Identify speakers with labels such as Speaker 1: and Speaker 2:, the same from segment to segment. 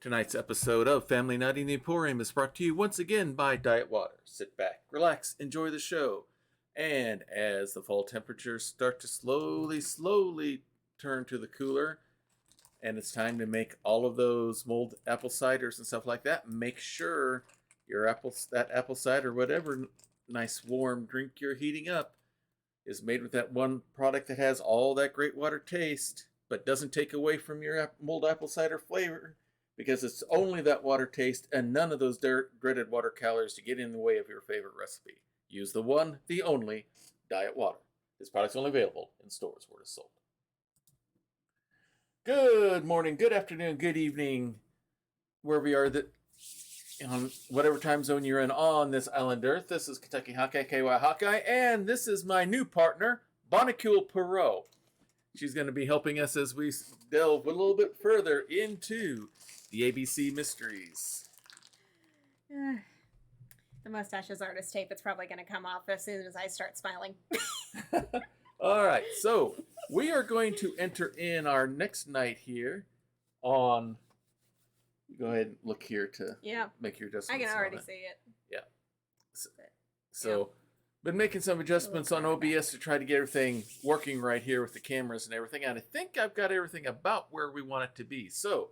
Speaker 1: Tonight's episode of Family Night in the Emporium is brought to you once again by Diet Water. Sit back, relax, enjoy the show. And as the fall temperatures start to slowly turn to the cooler, and it's time to make all of those mulled apple ciders and stuff like that, make sure that apple cider, whatever nice warm drink you're heating up, is made with that one product that has all that great water taste, but doesn't take away from your mulled apple cider flavor. Because it's only that water taste and none of those dreaded water calories to get in the way of your favorite recipe. Use the one, the only, Diet Water. This product's only available in stores where it's sold. Good morning, good afternoon, good evening, wherever you are on whatever time zone you're in on this island Earth. This is Kentucky Hawkeye, KY Hawkeye, and this is my new partner, Hercule Poirot. She's going to be helping us as we delve a little bit further into the A.B.C. mysteries.
Speaker 2: The mustache's artist tape, it's probably going to come off as soon as I start smiling.
Speaker 1: All right, so we are going to enter in our next night here on... Go ahead and look here to make your adjustments.
Speaker 2: I can already see it.
Speaker 1: Yeah. So been making some adjustments on OBS to try to get everything working right here with the cameras and everything. And I think I've got everything about where we want it to be. So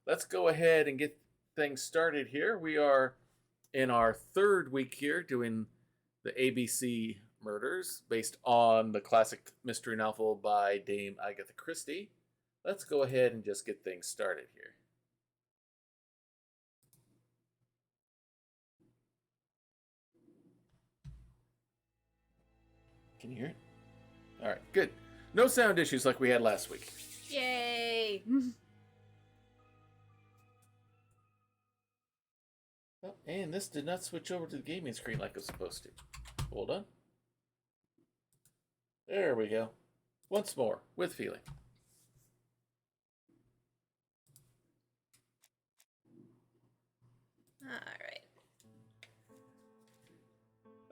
Speaker 1: let's go ahead and get things started here. We are in our third week here doing the ABC murders based on the classic mystery novel by Dame Agatha Christie. Let's go ahead and just get things started here. Can you hear it? All right, good. No sound issues like we had last week.
Speaker 2: Yay!
Speaker 1: Oh, and this did not switch over to the gaming screen like it was supposed to. Hold on. There we go. Once more, with feeling.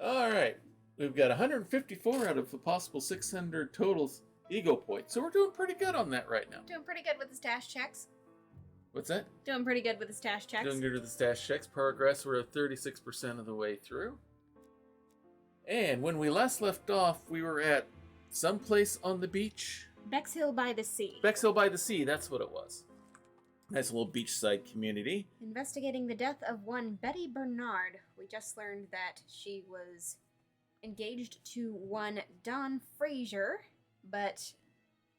Speaker 1: All right. We've got 154 out of the possible 600 total ego points. So we're doing pretty good on that right now.
Speaker 2: Doing pretty good with the stash checks.
Speaker 1: What's that?
Speaker 2: Doing pretty good with the stash checks.
Speaker 1: Doing good with the stash checks. Progress, we're at 36% of the way through. And when we last left off, we were at someplace on the beach.
Speaker 2: Bexhill by the Sea.
Speaker 1: Bexhill by the Sea, that's what it was. Nice little beachside community.
Speaker 2: Investigating the death of one Betty Bernard. We just learned that she was engaged to one Don Fraser, but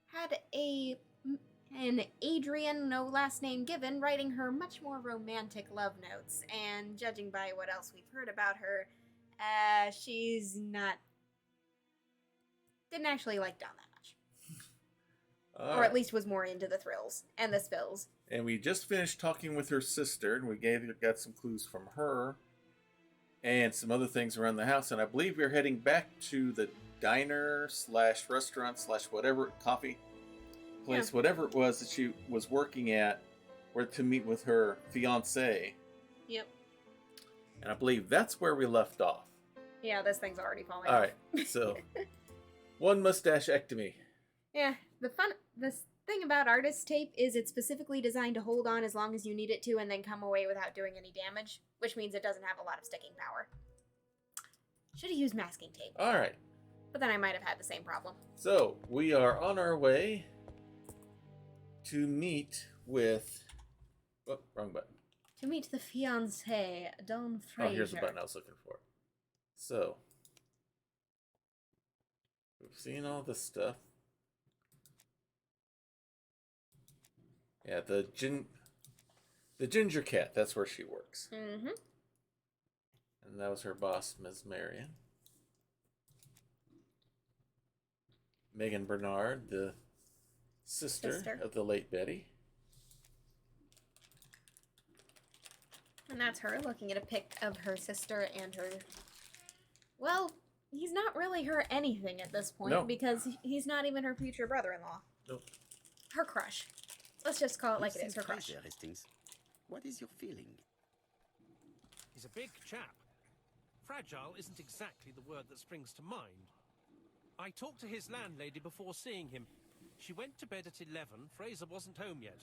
Speaker 2: had an Adrian, no last name given, writing her much more romantic love notes. And judging by what else we've heard about her, she's not... didn't actually like Don that much. Or at least was more into the thrills and the spills.
Speaker 1: And we just finished talking with her sister, and we got some clues from her and some other things around the house. And I believe we're heading back to the diner / restaurant / whatever, coffee place, whatever it was that she was working at, where to meet with her fiancé.
Speaker 2: Yep.
Speaker 1: And I believe that's where we left off.
Speaker 2: Yeah, this thing's already falling off.
Speaker 1: All right, so one mustache-ectomy.
Speaker 2: Yeah, the thing about artist tape is it's specifically designed to hold on as long as you need it to and then come away without doing any damage, which means it doesn't have a lot of sticking power. Should have used masking tape.
Speaker 1: All right.
Speaker 2: But then I might have had the same problem.
Speaker 1: So, we are on our way to meet with... Oh, wrong button.
Speaker 2: To meet the fiancé, Don Fraser.
Speaker 1: Oh, here's the button I was looking for. So, we've seen all this stuff. Yeah, the ginger cat, that's where she works.
Speaker 2: Mm-hmm.
Speaker 1: And that was her boss, Ms. Marion. Megan Bernard, the sister of the late Betty.
Speaker 2: And that's her looking at a pic of her sister and her... Well, he's not really her anything at this point because he's not even her future brother-in-law.
Speaker 1: Nope.
Speaker 2: Her crush. Let's just call it like it is, her crush.
Speaker 3: What is your feeling?
Speaker 4: He's a big chap. Fragile isn't exactly the word that springs to mind. I talked to his landlady before seeing him. She went to bed at 11. Fraser wasn't home yet.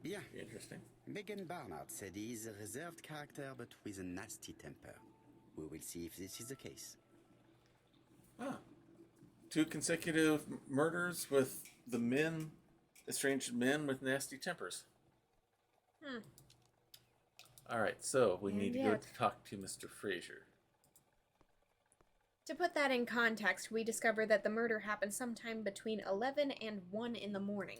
Speaker 3: Bien.
Speaker 1: Interesting.
Speaker 3: Megan Barnard said he is a reserved character but with a nasty temper. We will see if this is the case.
Speaker 1: Ah. 2 consecutive murders with the men, estranged men with nasty tempers. All right, so we need to go talk to Mr. Fraser.
Speaker 2: To put that in context, we discovered that the murder happened sometime between 11 and 1 in the morning.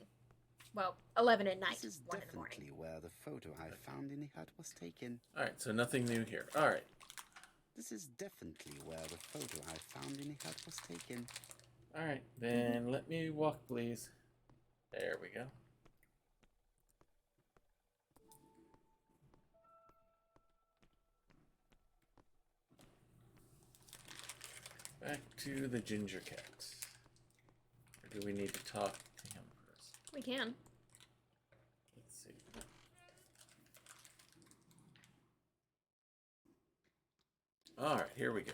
Speaker 2: Well, 11 at night,
Speaker 3: This is
Speaker 2: 1 in the morning.
Speaker 3: definitely where the photo I found in the hut was taken.
Speaker 1: All right, so nothing new here. All right.
Speaker 3: This is definitely where the photo I found in the hut was taken.
Speaker 1: All right, then let me walk, please. There we go. Back to the ginger cat. Or do we need to talk to him first?
Speaker 2: We can.
Speaker 1: Let's see. All right, here we go.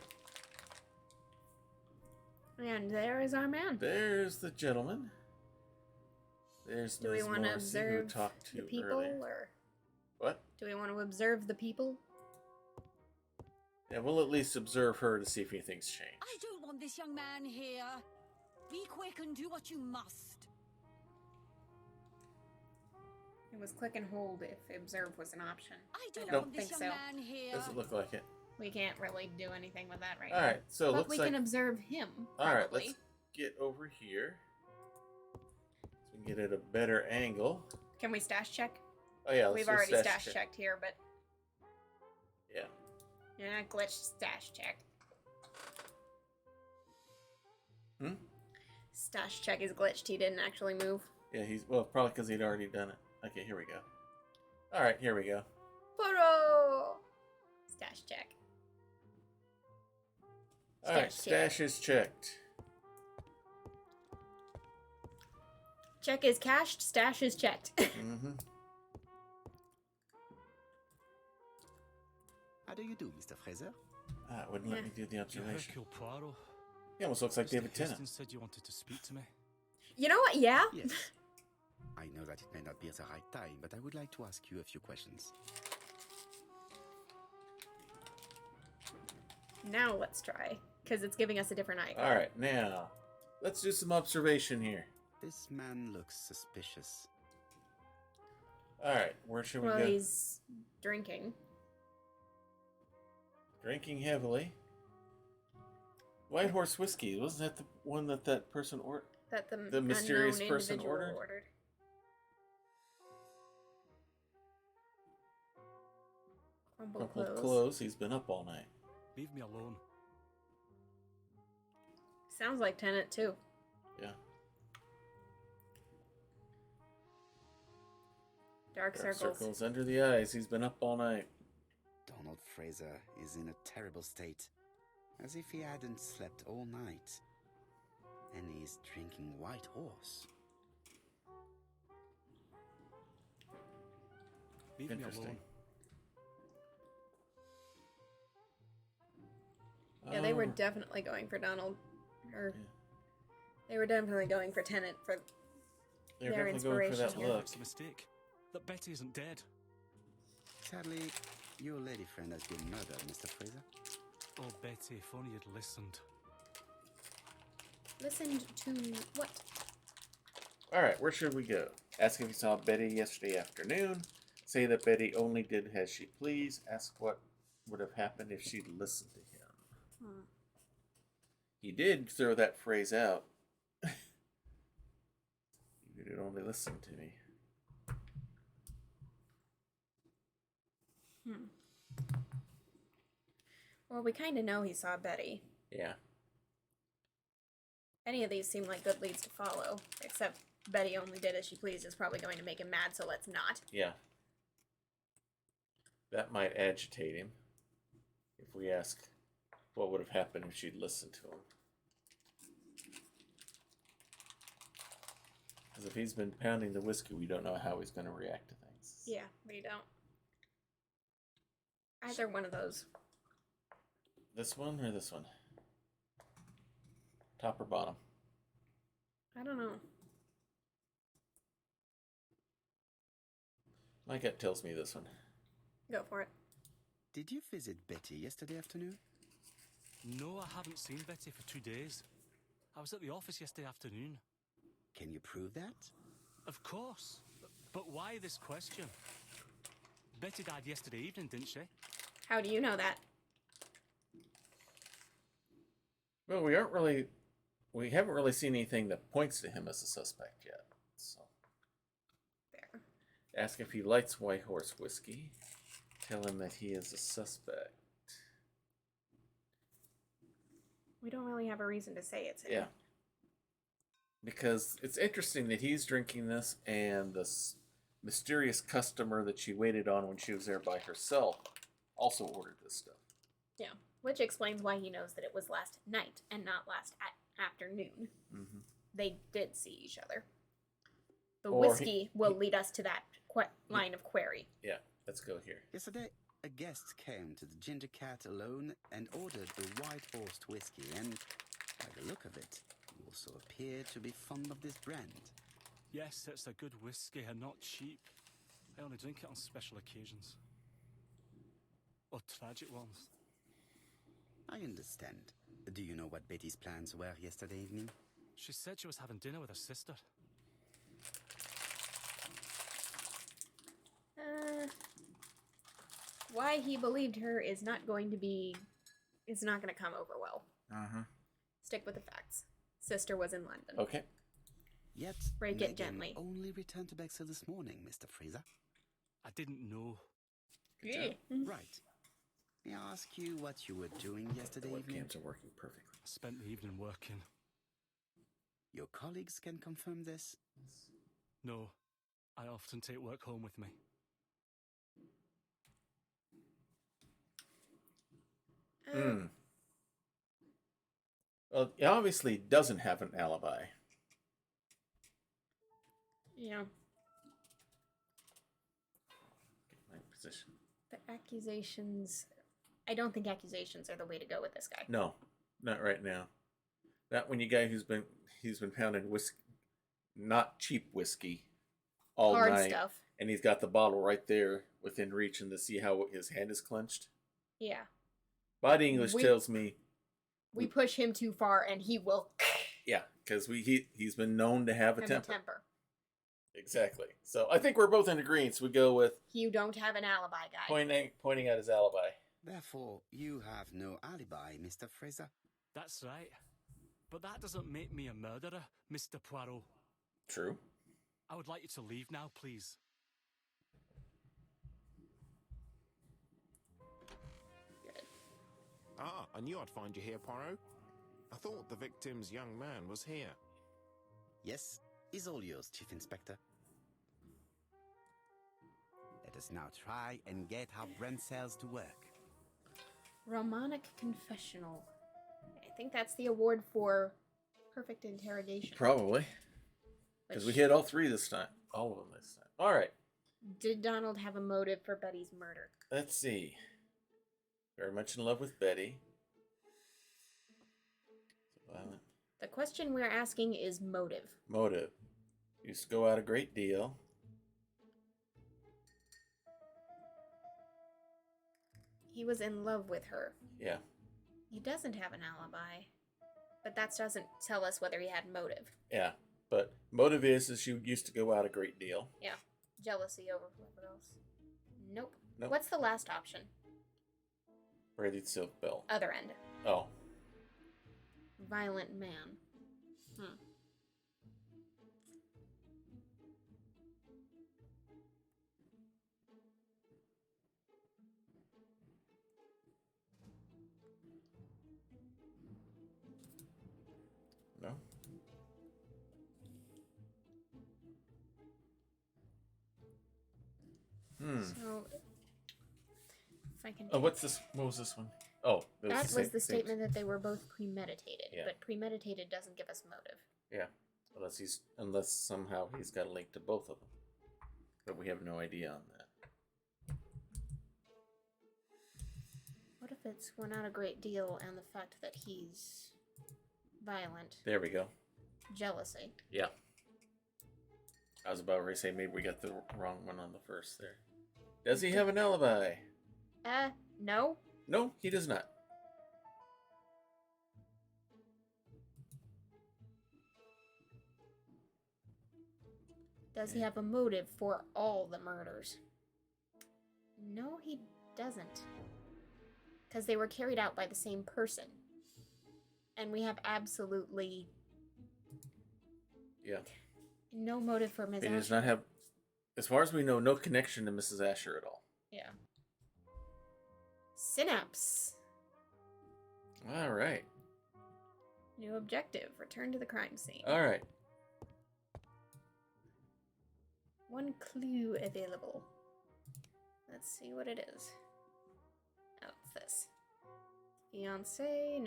Speaker 2: And there is our man.
Speaker 1: There's the gentleman. There's
Speaker 2: Do we
Speaker 1: Ms.
Speaker 2: want to
Speaker 1: Morrissey, who
Speaker 2: observe
Speaker 1: talked to
Speaker 2: the people,
Speaker 1: earlier.
Speaker 2: or
Speaker 1: What?
Speaker 2: do we want to observe the people?
Speaker 1: Yeah, we'll at least observe her to see if anything's changed.
Speaker 5: I don't want this young man here. Be quick and do what you must.
Speaker 2: It was click and hold if observe was an option.
Speaker 5: I don't
Speaker 1: Nope.
Speaker 5: want this
Speaker 2: think
Speaker 5: young
Speaker 2: so.
Speaker 5: man here.
Speaker 1: Doesn't look like it.
Speaker 2: We can't really do anything with that right
Speaker 1: All
Speaker 2: now.
Speaker 1: right, so it
Speaker 2: But
Speaker 1: looks
Speaker 2: we
Speaker 1: like.
Speaker 2: can observe him.
Speaker 1: All right,
Speaker 2: probably.
Speaker 1: let's get over here so we can get at a better angle.
Speaker 2: Can we stash check?
Speaker 1: Oh yeah, let's
Speaker 2: We've
Speaker 1: do
Speaker 2: already
Speaker 1: stash
Speaker 2: stash checked here, but
Speaker 1: Yeah.
Speaker 2: yeah, glitched stash check.
Speaker 1: Hmm.
Speaker 2: Stash check is glitched. He didn't actually move.
Speaker 1: Yeah, he's probably because he'd already done it. Okay, here we go. All right, here we go.
Speaker 2: Poirot! Stash check.
Speaker 1: All right,
Speaker 2: Stash check.
Speaker 1: stash is checked.
Speaker 2: Check is cashed. Stash is checked.
Speaker 1: Mm-hmm.
Speaker 3: How do you do, Mr. Fraser?
Speaker 1: Ah, it wouldn't let
Speaker 2: Yeah.
Speaker 1: me do the observation.
Speaker 6: Hercule Poirot.
Speaker 1: He almost looks like
Speaker 6: Mr.
Speaker 1: David Tennant.
Speaker 6: Hastings said you wanted to speak to me.
Speaker 2: You know what? Yeah.
Speaker 3: Yes. I know that it may not be at the right time, but I would like to ask you a few questions.
Speaker 2: Now let's try, because it's giving us a different icon.
Speaker 1: All right, now let's do some observation here.
Speaker 3: This man looks suspicious.
Speaker 1: All right, where should we
Speaker 2: Well,
Speaker 1: go?
Speaker 2: he's drinking.
Speaker 1: Drinking heavily. White Horse whiskey, wasn't that the one that person ordered?
Speaker 2: That
Speaker 1: The mysterious
Speaker 2: unknown
Speaker 1: person
Speaker 2: individual
Speaker 1: ordered?
Speaker 2: Crumble
Speaker 1: Crumpled
Speaker 2: clothes.
Speaker 1: clothes. He's been up all night.
Speaker 6: Leave me alone.
Speaker 2: Sounds like Tenet too.
Speaker 1: Yeah.
Speaker 2: Dark
Speaker 1: Dark
Speaker 2: circles.
Speaker 1: circles under the eyes. He's been up all night.
Speaker 3: Donald Fraser is in a terrible state, as if he hadn't slept all night. And he's drinking White Horse.
Speaker 6: Leave me
Speaker 1: Interesting.
Speaker 6: alone.
Speaker 2: Yeah, they were
Speaker 1: Oh,
Speaker 2: definitely going for Donald. Or
Speaker 1: Yeah.
Speaker 2: they were definitely going for Tenet for
Speaker 1: They're
Speaker 2: their
Speaker 1: definitely going for that
Speaker 2: inspiration here.
Speaker 1: look.
Speaker 6: It's a mistake. That Betty isn't dead.
Speaker 3: Sadly, your lady friend has been murdered, Mr. Fraser.
Speaker 6: Oh, Betty, if only you'd listened.
Speaker 2: listened to what?
Speaker 1: All right, where should we go? Ask if he saw Betty yesterday afternoon. Say that Betty only did as she pleased. Ask what would have happened if she'd listened to him. He did throw that phrase out. You did only listen to me.
Speaker 2: Well, we kind of know he saw Betty.
Speaker 1: Yeah.
Speaker 2: Any of these seem like good leads to follow, except Betty only did as she pleased is probably going to make him mad, so let's not.
Speaker 1: Yeah. That might agitate him. If we ask what would have happened if she'd listened to him. Because if he's been pounding the whiskey, we don't know how he's going to react to things.
Speaker 2: Yeah, we don't. Either one of those.
Speaker 1: This one or this one? Top or bottom?
Speaker 2: I don't know.
Speaker 1: My gut tells me this one.
Speaker 2: Go for it.
Speaker 3: Did you visit Betty yesterday afternoon?
Speaker 6: No, I haven't seen Betty for 2 days. I was at the office yesterday afternoon.
Speaker 3: Can you prove that?
Speaker 6: Of course. But why this question? Betty died yesterday evening, didn't she?
Speaker 2: How do you know that?
Speaker 1: Well, we haven't really seen anything that points to him as a suspect yet. So,
Speaker 2: There.
Speaker 1: ask if he likes White Horse whiskey. Tell him that he is a suspect.
Speaker 2: We don't really have a reason to say it's him.
Speaker 1: Yeah. Because it's interesting that he's drinking this, and this mysterious customer that she waited on when she was there by herself also ordered this stuff.
Speaker 2: Yeah. Which explains why he knows that it was last night and not last afternoon.
Speaker 1: Mm-hmm.
Speaker 2: They did see each other. The
Speaker 1: Or
Speaker 2: whiskey will lead us to that line of query.
Speaker 1: Yeah, let's go here.
Speaker 3: Yesterday, a guest came to the Ginger Cat alone and ordered a White Horse whiskey, and by the look of it, he also appeared to be fond of this brand.
Speaker 6: Yes, it's a good whiskey and not cheap. I only drink it on special occasions. Or tragic ones.
Speaker 3: I understand. Do you know what Betty's plans were yesterday evening?
Speaker 6: She said she was having dinner with her sister.
Speaker 2: Why he believed her is not going to come over well.
Speaker 1: Uh-huh.
Speaker 2: Stick with the facts. Sister was in London.
Speaker 1: Okay.
Speaker 3: Yet,
Speaker 2: Break it
Speaker 3: Megan
Speaker 2: gently.
Speaker 3: only returned to Bexhill this morning, Mr. Fraser.
Speaker 6: I didn't know.
Speaker 1: Good job.
Speaker 3: Right. May I ask you what you were doing yesterday
Speaker 1: The
Speaker 3: evening?
Speaker 1: webcams are working perfectly.
Speaker 6: I spent the evening working.
Speaker 3: Your colleagues can confirm this?
Speaker 6: No, I often take work home with me.
Speaker 1: Well, he obviously doesn't have an alibi.
Speaker 2: Yeah.
Speaker 1: My position.
Speaker 2: The accusations... I don't think accusations are the way to go with this guy.
Speaker 1: No, not right now. Not when you guy he's been pounding whiskey, not cheap whiskey, all
Speaker 2: Hard
Speaker 1: night,
Speaker 2: stuff.
Speaker 1: and he's got the bottle right there within reach, and to see how his hand is clenched.
Speaker 2: Yeah.
Speaker 1: Body English tells me
Speaker 2: We push him too far and he will...
Speaker 1: yeah, because he's been known to have a
Speaker 2: have a
Speaker 1: temper.
Speaker 2: temper.
Speaker 1: Exactly. So I think we're both in agreement. So we go with
Speaker 2: You don't have an alibi, guy.
Speaker 1: pointing at his alibi.
Speaker 3: Therefore, you have no alibi, Mr. Fraser.
Speaker 6: That's right. But that doesn't make me a murderer, Mr. Poirot.
Speaker 1: True.
Speaker 6: I would like you to leave now, please.
Speaker 2: Good.
Speaker 7: Ah, I knew I'd find you here, Poirot. I thought the victim's young man was here.
Speaker 3: Yes, is all yours, Chief Inspector. Let us now try and get our brain cells to work.
Speaker 2: Romanic confessional. I think that's the award for perfect interrogation.
Speaker 1: Probably. Because we hit all three this time. All of them this time. All right.
Speaker 2: Did Donald have a motive for Betty's murder?
Speaker 1: Let's see. Very much in love with Betty. Violent.
Speaker 2: The question we're asking is motive.
Speaker 1: Motive. Used to go out a great deal.
Speaker 2: He was in love with her.
Speaker 1: Yeah.
Speaker 2: He doesn't have an alibi. But that doesn't tell us whether he had motive.
Speaker 1: Yeah. But motive is she used to go out a great deal.
Speaker 2: Yeah. Jealousy over whoever else. Nope.
Speaker 1: Nope.
Speaker 2: What's the last option?
Speaker 1: Braided silk belt.
Speaker 2: Other end.
Speaker 1: Oh.
Speaker 2: Violent man.
Speaker 1: No.
Speaker 2: So, if I can...
Speaker 1: Oh, what's this? What was this one? Oh,
Speaker 2: That was the
Speaker 1: same-
Speaker 2: statement that they were both premeditated,
Speaker 1: Yeah.
Speaker 2: but premeditated doesn't give us motive.
Speaker 1: Yeah. Unless somehow he's got a link to both of them. But we have no idea on that.
Speaker 2: What if it's we're not a great deal and the fact that he's violent,
Speaker 1: There we go.
Speaker 2: jealousy?
Speaker 1: Yeah. I was about to say maybe we got the wrong one on the first there. Does he have an alibi?
Speaker 2: No.
Speaker 1: No, he does not.
Speaker 2: Does he have a motive for all the murders? No, he doesn't. Because they were carried out by the same person. And we have absolutely no motive for Ms.
Speaker 1: He
Speaker 2: Asher.
Speaker 1: does not have, as far as we know, no connection to Mrs. Asher at all.
Speaker 2: Yeah. Synapse.
Speaker 1: All right.
Speaker 2: New objective. Return to the crime scene.
Speaker 1: All right.
Speaker 2: One clue available. Let's see what it is. Oh, it's this. Fiancé,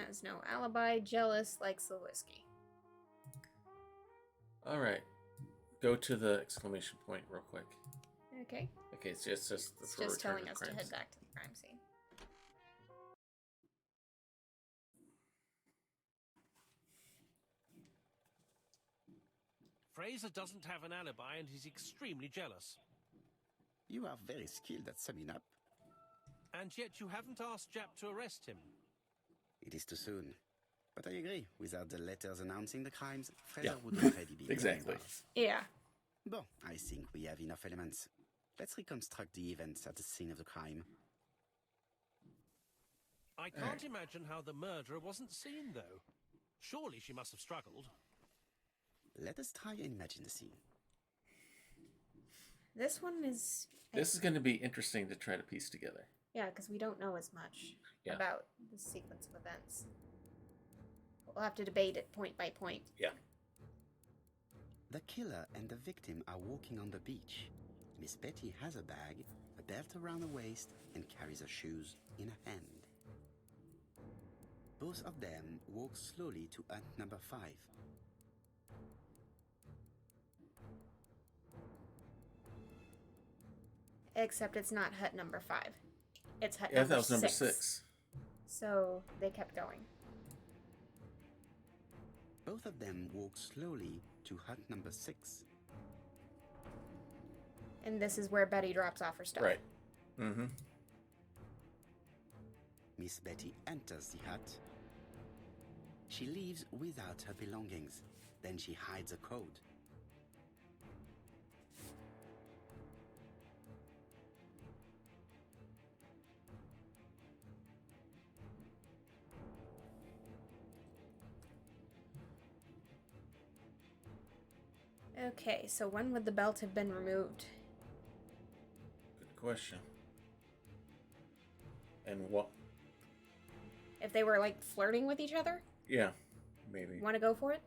Speaker 2: has no alibi, jealous, likes the whiskey.
Speaker 1: All right. Go to the exclamation point real quick.
Speaker 2: Okay.
Speaker 1: Okay, it's just
Speaker 2: It's
Speaker 1: for
Speaker 2: just
Speaker 1: return
Speaker 2: telling
Speaker 1: to
Speaker 2: us
Speaker 1: the
Speaker 2: to
Speaker 1: crime
Speaker 2: head
Speaker 1: scene.
Speaker 2: back to the crime scene.
Speaker 4: Fraser doesn't have an alibi and he's extremely jealous.
Speaker 3: You are very skilled at summing up.
Speaker 4: And yet you haven't asked Jap to arrest him.
Speaker 3: It is too soon. But I agree, without the letters announcing the crimes, Fraser would already be
Speaker 1: Exactly.
Speaker 3: where he was.
Speaker 2: Yeah.
Speaker 3: Bon, I think we have enough elements. Let's reconstruct the events at the scene of the crime.
Speaker 4: I can't imagine how the murderer wasn't seen, though. Surely she must have struggled.
Speaker 3: Let us try and imagine the scene.
Speaker 2: This one is...
Speaker 1: This is going to be interesting to try to piece together.
Speaker 2: Yeah, because we don't know as much about the sequence of events. We'll have to debate it point by point.
Speaker 1: Yeah.
Speaker 3: The killer and the victim are walking on the beach. Miss Betty has a bag, a belt around her waist, and carries her shoes in her hand. Both of them walk slowly to hut number 5.
Speaker 2: Except it's not hut number 5. It's hut
Speaker 1: Yeah,
Speaker 2: number
Speaker 1: that was number
Speaker 2: 6.
Speaker 1: 6.
Speaker 2: So they kept going.
Speaker 3: Both of them walk slowly to hut number 6.
Speaker 2: And this is where Betty drops off her stuff.
Speaker 1: Right. Mm-hmm.
Speaker 3: Miss Betty enters the hut. She leaves without her belongings. Then she hides a code.
Speaker 2: Okay, so when would the belt have been removed?
Speaker 1: Good question. And what?
Speaker 2: If they were, like, flirting with each other?
Speaker 1: Yeah, maybe.
Speaker 2: Want to go for it?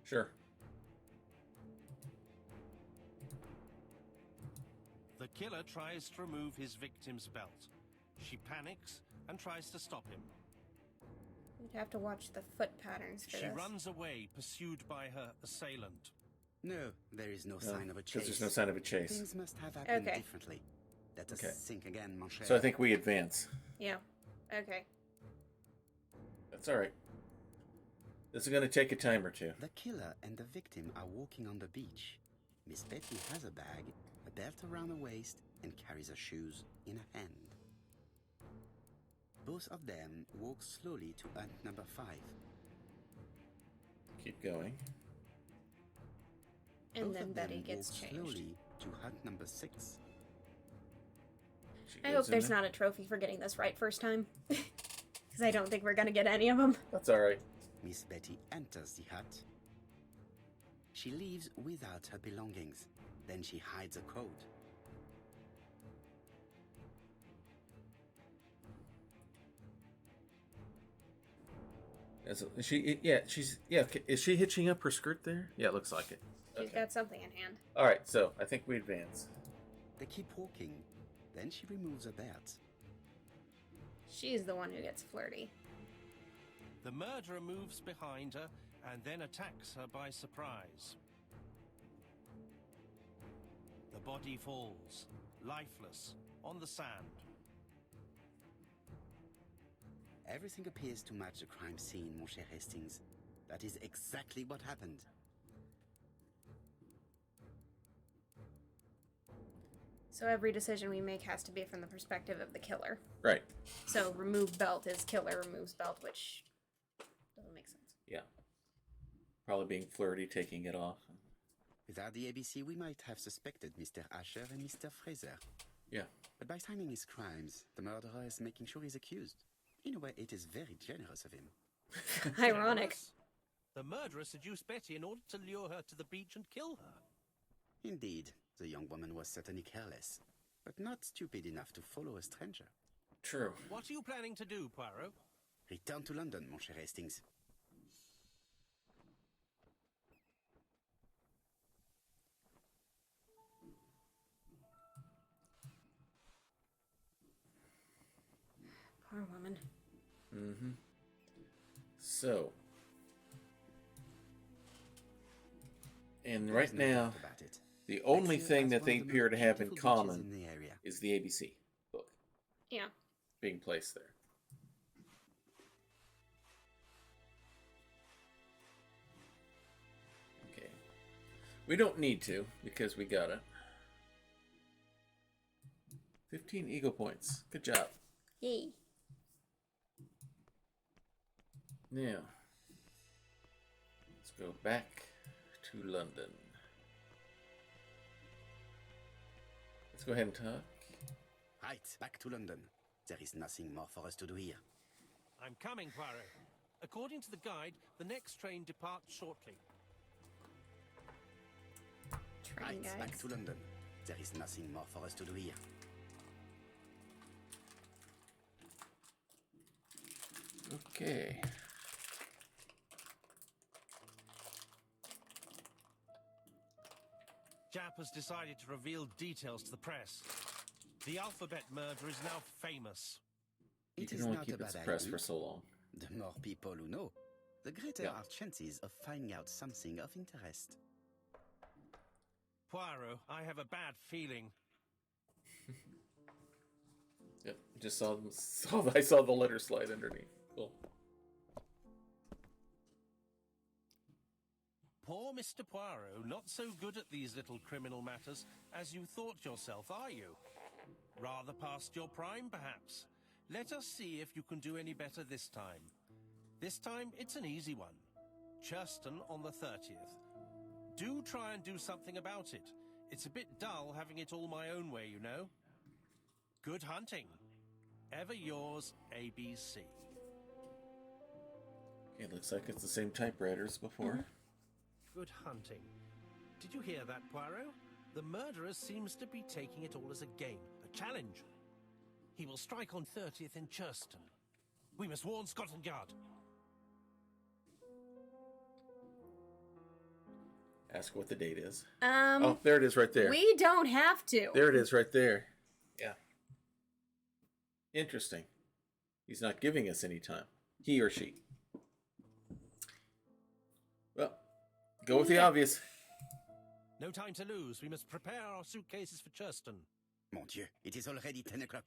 Speaker 1: Sure.
Speaker 4: The killer tries to remove his victim's belt. She panics and tries to stop him.
Speaker 2: You'd have to watch the foot patterns for
Speaker 4: She
Speaker 2: this.
Speaker 4: runs away, pursued by her assailant.
Speaker 3: No, there is no sign of a chase.
Speaker 1: Because there's no sign of a chase.
Speaker 3: Things must have happened
Speaker 2: Okay.
Speaker 3: differently. Let us
Speaker 1: Okay.
Speaker 3: think again, mon cher.
Speaker 1: So I think we advance.
Speaker 2: Yeah. Okay.
Speaker 1: That's all right. This is going to take a time or two.
Speaker 3: The killer and the victim are walking on the beach. Miss Betty has a bag, a belt around her waist, and carries her shoes in her hand. Both of them walk slowly to hut number 5.
Speaker 1: Keep going.
Speaker 2: And
Speaker 3: Both
Speaker 2: then
Speaker 3: of
Speaker 2: Betty
Speaker 3: them
Speaker 2: gets
Speaker 3: walk
Speaker 2: changed.
Speaker 3: slowly to hut number 6.
Speaker 1: She
Speaker 2: I
Speaker 1: goes
Speaker 2: hope
Speaker 1: in
Speaker 2: there's
Speaker 1: there.
Speaker 2: not a trophy for getting this right first time. Because I don't think we're going to get any of them.
Speaker 1: That's all right.
Speaker 3: Miss Betty enters the hut. She leaves without her belongings. Then she hides a code.
Speaker 1: Is she hitching up her skirt there? Yeah, it looks like it.
Speaker 2: She's
Speaker 1: Okay.
Speaker 2: got something in hand.
Speaker 1: All right, so I think we advance.
Speaker 3: They keep walking. Then she removes her belt.
Speaker 2: She's the one who gets flirty.
Speaker 4: The murderer moves behind her and then attacks her by surprise. The body falls, lifeless, on the sand.
Speaker 3: Everything appears to match the crime scene, mon cher Hastings. That is exactly what happened.
Speaker 2: So every decision we make has to be from the perspective of the killer.
Speaker 1: Right.
Speaker 2: So remove belt is killer removes belt, which doesn't make sense.
Speaker 1: Yeah. Probably being flirty, taking it off.
Speaker 3: Without the ABC, we might have suspected Mr. Asher and Mr. Fraser.
Speaker 1: Yeah.
Speaker 3: But by timing his crimes, the murderer is making sure he's accused. In a way, it is very generous of him.
Speaker 2: Ironic.
Speaker 4: Generous? The murderer seduced Betty in order to lure her to the beach and kill her.
Speaker 3: Indeed, the young woman was certainly careless, but not stupid enough to follow a stranger.
Speaker 1: True.
Speaker 4: What are you planning to do, Poirot?
Speaker 3: Return to London, mon cher Hastings.
Speaker 2: Poor woman.
Speaker 1: Mm-hmm. So. And right now, the only thing that they appear to have in common is the ABC book.
Speaker 2: Yeah.
Speaker 1: Being placed there. Okay. We don't need to, because we got it. 15 ego points. Good job.
Speaker 2: Yay.
Speaker 1: Now, let's go back to London. Let's go ahead and talk.
Speaker 3: Right, back to London. There is nothing more for us to do here.
Speaker 4: I'm coming, Poirot. According to the guide, the next train departs shortly.
Speaker 2: Train
Speaker 3: Right,
Speaker 2: guys.
Speaker 3: back to London. There is nothing more for us to do here.
Speaker 1: Okay.
Speaker 4: Jap has decided to reveal details to the press. The alphabet murder is now famous.
Speaker 1: You
Speaker 3: It
Speaker 1: can
Speaker 3: is
Speaker 1: only
Speaker 3: not
Speaker 1: keep
Speaker 3: a
Speaker 1: it
Speaker 3: bad
Speaker 1: suppressed
Speaker 3: idea.
Speaker 1: for so long.
Speaker 3: The more people who know, the greater
Speaker 1: Yeah.
Speaker 3: our chances of finding out something of interest.
Speaker 4: Poirot, I have a bad feeling.
Speaker 1: Yep. Just I saw the letter slide underneath. Cool.
Speaker 4: Poor Mr. Poirot, not so good at these little criminal matters as you thought yourself, are you? Rather past your prime, perhaps. Let us see if you can do any better this time. This time, it's an easy one. Churston on the 30th. Do try and do something about it. It's a bit dull having it all my own way, you know. Good hunting. Ever yours, A.B.C.
Speaker 1: Okay, looks like it's the same typewriter as before.
Speaker 4: Good hunting. Did you hear that, Poirot? The murderer seems to be taking it all as a game, a challenge. He will strike on 30th in Churston. We must warn Scotland Yard.
Speaker 1: Ask what the date is.
Speaker 2: Um,
Speaker 1: Oh, there it is right there.
Speaker 2: We don't have to.
Speaker 1: There it is right there. Yeah. Interesting. He's not giving us any time. He or she. Well, go with the obvious.
Speaker 4: No time to lose. We must prepare our suitcases for Churston.
Speaker 3: Mon Dieu, it is already 10 o'clock.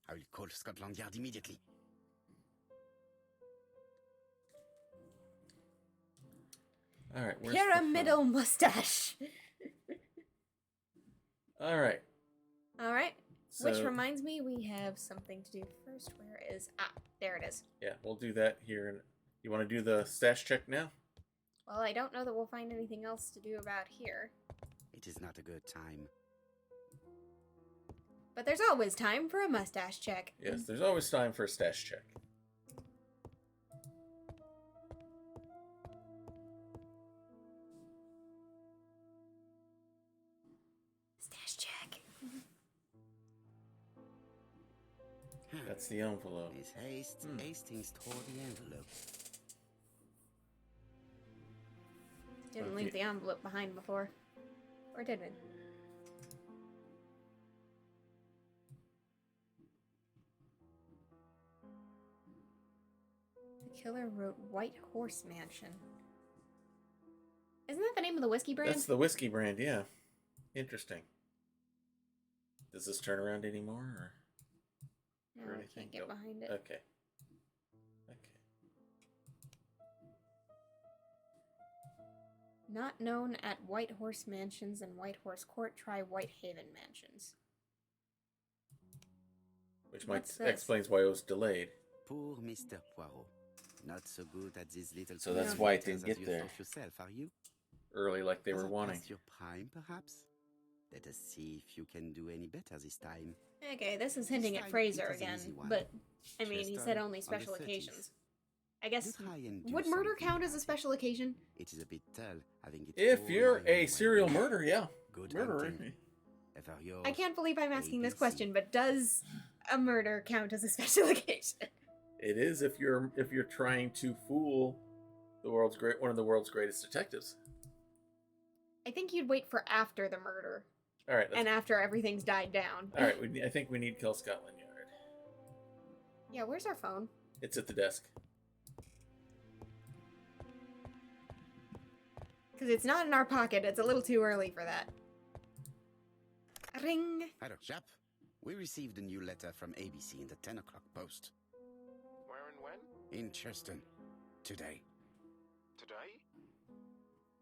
Speaker 3: I will call Scotland Yard immediately.
Speaker 1: All right. Where's
Speaker 2: Pyramidal mustache.
Speaker 1: All right.
Speaker 2: All right.
Speaker 1: So,
Speaker 2: Which reminds me, we have something to do first. Where is... there it is.
Speaker 1: yeah, we'll do that here. And you want to do the stash check now?
Speaker 2: Well, I don't know that we'll find anything else to do about here.
Speaker 3: It is not a good time.
Speaker 2: But there's always time for a mustache check.
Speaker 1: Yes, there's always time for a stash check.
Speaker 2: Stash check.
Speaker 1: That's the envelope.
Speaker 3: Miss Hastings tore the envelope.
Speaker 2: Didn't leave the envelope behind before. Or did it? The killer wrote White Horse Mansion. Isn't that the name of the whiskey brand?
Speaker 1: That's the whiskey brand, yeah. Interesting. Does this turn around anymore? Or
Speaker 2: No, I
Speaker 1: anything?
Speaker 2: can't get
Speaker 1: Go.
Speaker 2: behind it.
Speaker 1: Okay.
Speaker 2: Not known at White Horse Mansions and White Horse Court. Try Whitehaven Mansions.
Speaker 1: Which
Speaker 2: What's
Speaker 1: might
Speaker 2: this?
Speaker 1: explains why it was delayed.
Speaker 3: Poor Mr. Poirot. Not so good at these little
Speaker 1: So that's
Speaker 3: prime
Speaker 1: why it
Speaker 3: matters
Speaker 1: didn't
Speaker 3: as
Speaker 1: get
Speaker 3: you
Speaker 1: there.
Speaker 3: thought yourself, are you?
Speaker 1: Early like they
Speaker 3: Has
Speaker 1: were
Speaker 3: I
Speaker 1: wanting.
Speaker 3: passed your prime, perhaps? Let us see if you can do any better this time.
Speaker 2: Okay, this is hinting
Speaker 3: This
Speaker 2: at
Speaker 3: time
Speaker 2: Fraser
Speaker 3: it was an
Speaker 2: again,
Speaker 3: easy one.
Speaker 2: but I mean, he
Speaker 3: Just
Speaker 2: said
Speaker 3: on
Speaker 2: only
Speaker 3: the
Speaker 2: special
Speaker 3: 30s.
Speaker 2: occasions. I guess
Speaker 3: Do try and do
Speaker 2: would murder
Speaker 3: something
Speaker 2: count as a
Speaker 3: about
Speaker 2: special occasion?
Speaker 3: It is a bit dull having it
Speaker 1: If
Speaker 3: all
Speaker 1: you're
Speaker 3: my
Speaker 1: a
Speaker 3: own
Speaker 1: serial
Speaker 3: way.
Speaker 1: murderer, yeah.
Speaker 3: Good
Speaker 1: Murderer.
Speaker 3: hunting. Ever yours,
Speaker 2: I can't believe I'm asking this
Speaker 3: A.B.C.
Speaker 2: question, but does a murder count as a special occasion?
Speaker 1: It is if you're trying to fool one of the world's greatest detectives.
Speaker 2: I think you'd wait for after the murder
Speaker 1: All right.
Speaker 2: and after everything's died down.
Speaker 1: All right. I think we need Kill Scotland Yard.
Speaker 2: Yeah, where's our phone?
Speaker 1: It's at the desk.
Speaker 2: Because it's not in our pocket. It's a little too early for that. Ring.
Speaker 3: Hello, chap. We received a new letter from A.B.C. in the 10 o'clock post.
Speaker 7: Where and when?
Speaker 3: In Cheston. Today.
Speaker 7: Today?